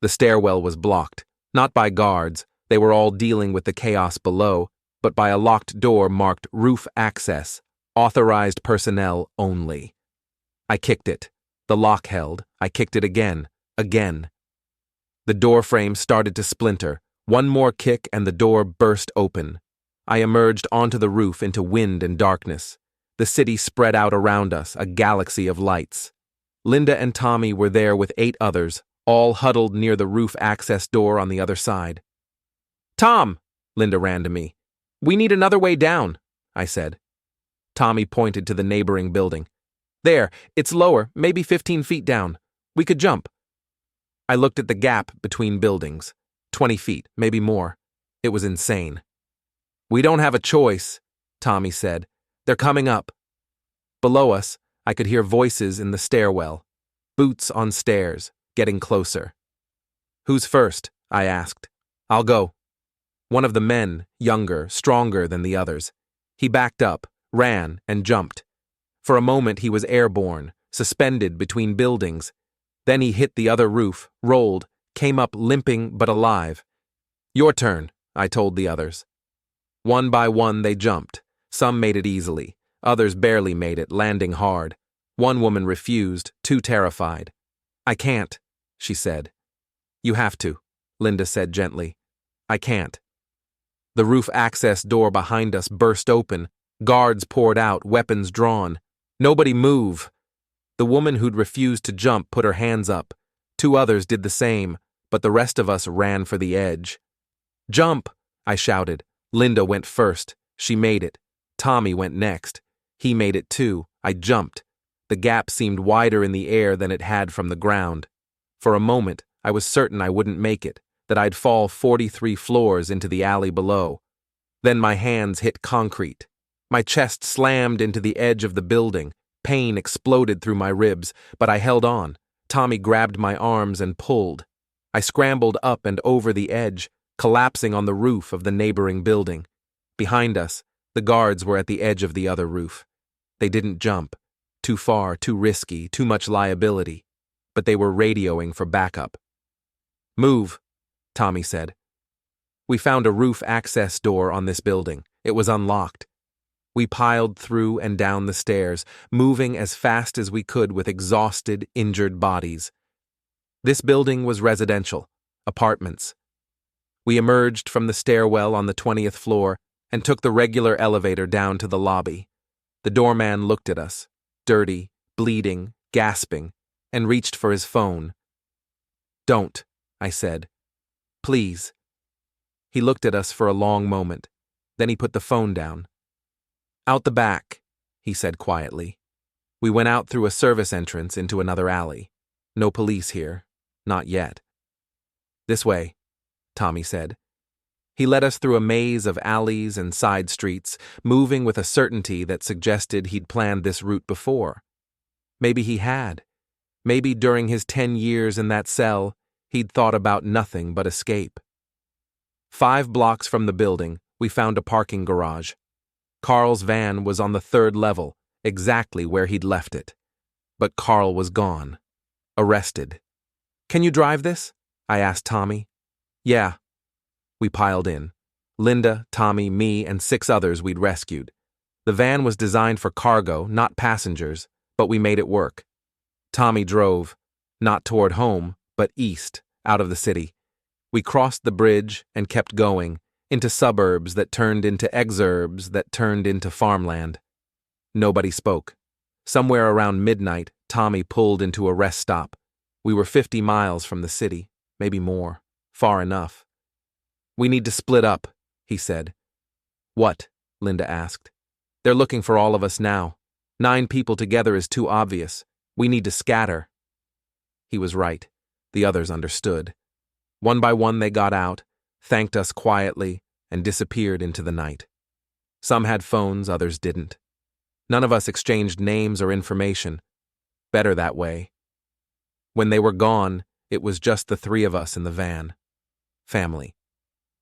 Speaker 1: The stairwell was blocked, not by guards, they were all dealing with the chaos below, but by a locked door marked Roof Access, Authorized Personnel Only. I kicked it. The lock held. I kicked it again. The door frame started to splinter. One more kick and the door burst open. I emerged onto the roof into wind and darkness. The city spread out around us, a galaxy of lights. Linda and Tommy were there with 8 others, all huddled near the roof access door on the other side. Tom, Linda ran to me. We need another way down, I said. Tommy pointed to the neighboring building. There, it's lower, maybe 15 feet down. We could jump. I looked at the gap between buildings. 20 feet, maybe more. It was insane. We don't have a choice, Tommy said. They're coming up. Below us, I could hear voices in the stairwell. Boots on stairs, getting closer. Who's first? I asked. I'll go. One of the men, younger, stronger than the others. He backed up, ran, and jumped. For a moment he was airborne, suspended between buildings. Then he hit the other roof, rolled, came up limping but alive. Your turn, I told the others. One by one they jumped. Some made it easily. Others barely made it, landing hard. One woman refused, too terrified. I can't, she said. You have to, Linda said gently. I can't. The roof access door behind us burst open. Guards poured out, weapons drawn. Nobody move. The woman who'd refused to jump put her hands up. 2 others did the same, but the rest of us ran for the edge. Jump, I shouted. Linda went first. She made it. Tommy went next. He made it too. I jumped. The gap seemed wider in the air than it had from the ground. For a moment, I was certain I wouldn't make it, that I'd fall 43 floors into the alley below. Then my hands hit concrete. My chest slammed into the edge of the building. Pain exploded through my ribs, but I held on. Tommy grabbed my arms and pulled. I scrambled up and over the edge, collapsing on the roof of the neighboring building. Behind us, the guards were at the edge of the other roof. They didn't jump. Too far, too risky, too much liability. But they were radioing for backup. Move, Tommy said. We found a roof access door on this building. It was unlocked. We piled through and down the stairs, moving as fast as we could with exhausted, injured bodies. This building was residential, apartments. We emerged from the stairwell on the 20th floor and took the regular elevator down to the lobby. The doorman looked at us, dirty, bleeding, gasping, and reached for his phone. Don't, I said. Please. He looked at us for a long moment. Then he put the phone down. Out the back, he said quietly. We went out through a service entrance into another alley. No police here. Not yet. This way, Tommy said. He led us through a maze of alleys and side streets, moving with a certainty that suggested he'd planned this route before. Maybe he had. Maybe during his 10 years in that cell, he'd thought about nothing but escape. 5 blocks from the building, we found a parking garage. Carl's van was on the 3rd level, exactly where he'd left it. But Carl was gone. Arrested. Can you drive this? I asked Tommy. Yeah. We piled in. Linda, Tommy, me, and 6 others we'd rescued. The van was designed for cargo, not passengers, but we made it work. Tommy drove, not toward home, but east, out of the city. We crossed the bridge and kept going, into suburbs that turned into exurbs that turned into farmland. Nobody spoke. Somewhere around midnight, Tommy pulled into a rest stop. We were 50 miles from the city, maybe more. Far enough. We need to split up, he said. What? Linda asked. They're looking for all of us now. 9 people together is too obvious. We need to scatter. He was right. The others understood. One by one they got out, thanked us quietly, and disappeared into the night. Some had phones, others didn't. None of us exchanged names or information. Better that way. When they were gone, it was just the 3 of us in the van. Family.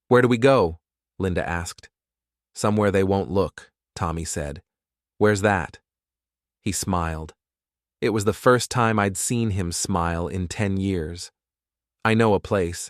Speaker 1: Where do we go? Linda asked. Somewhere they won't look, Tommy said. Where's that? He smiled. It was the first time I'd seen him smile in 10 years. I know a place.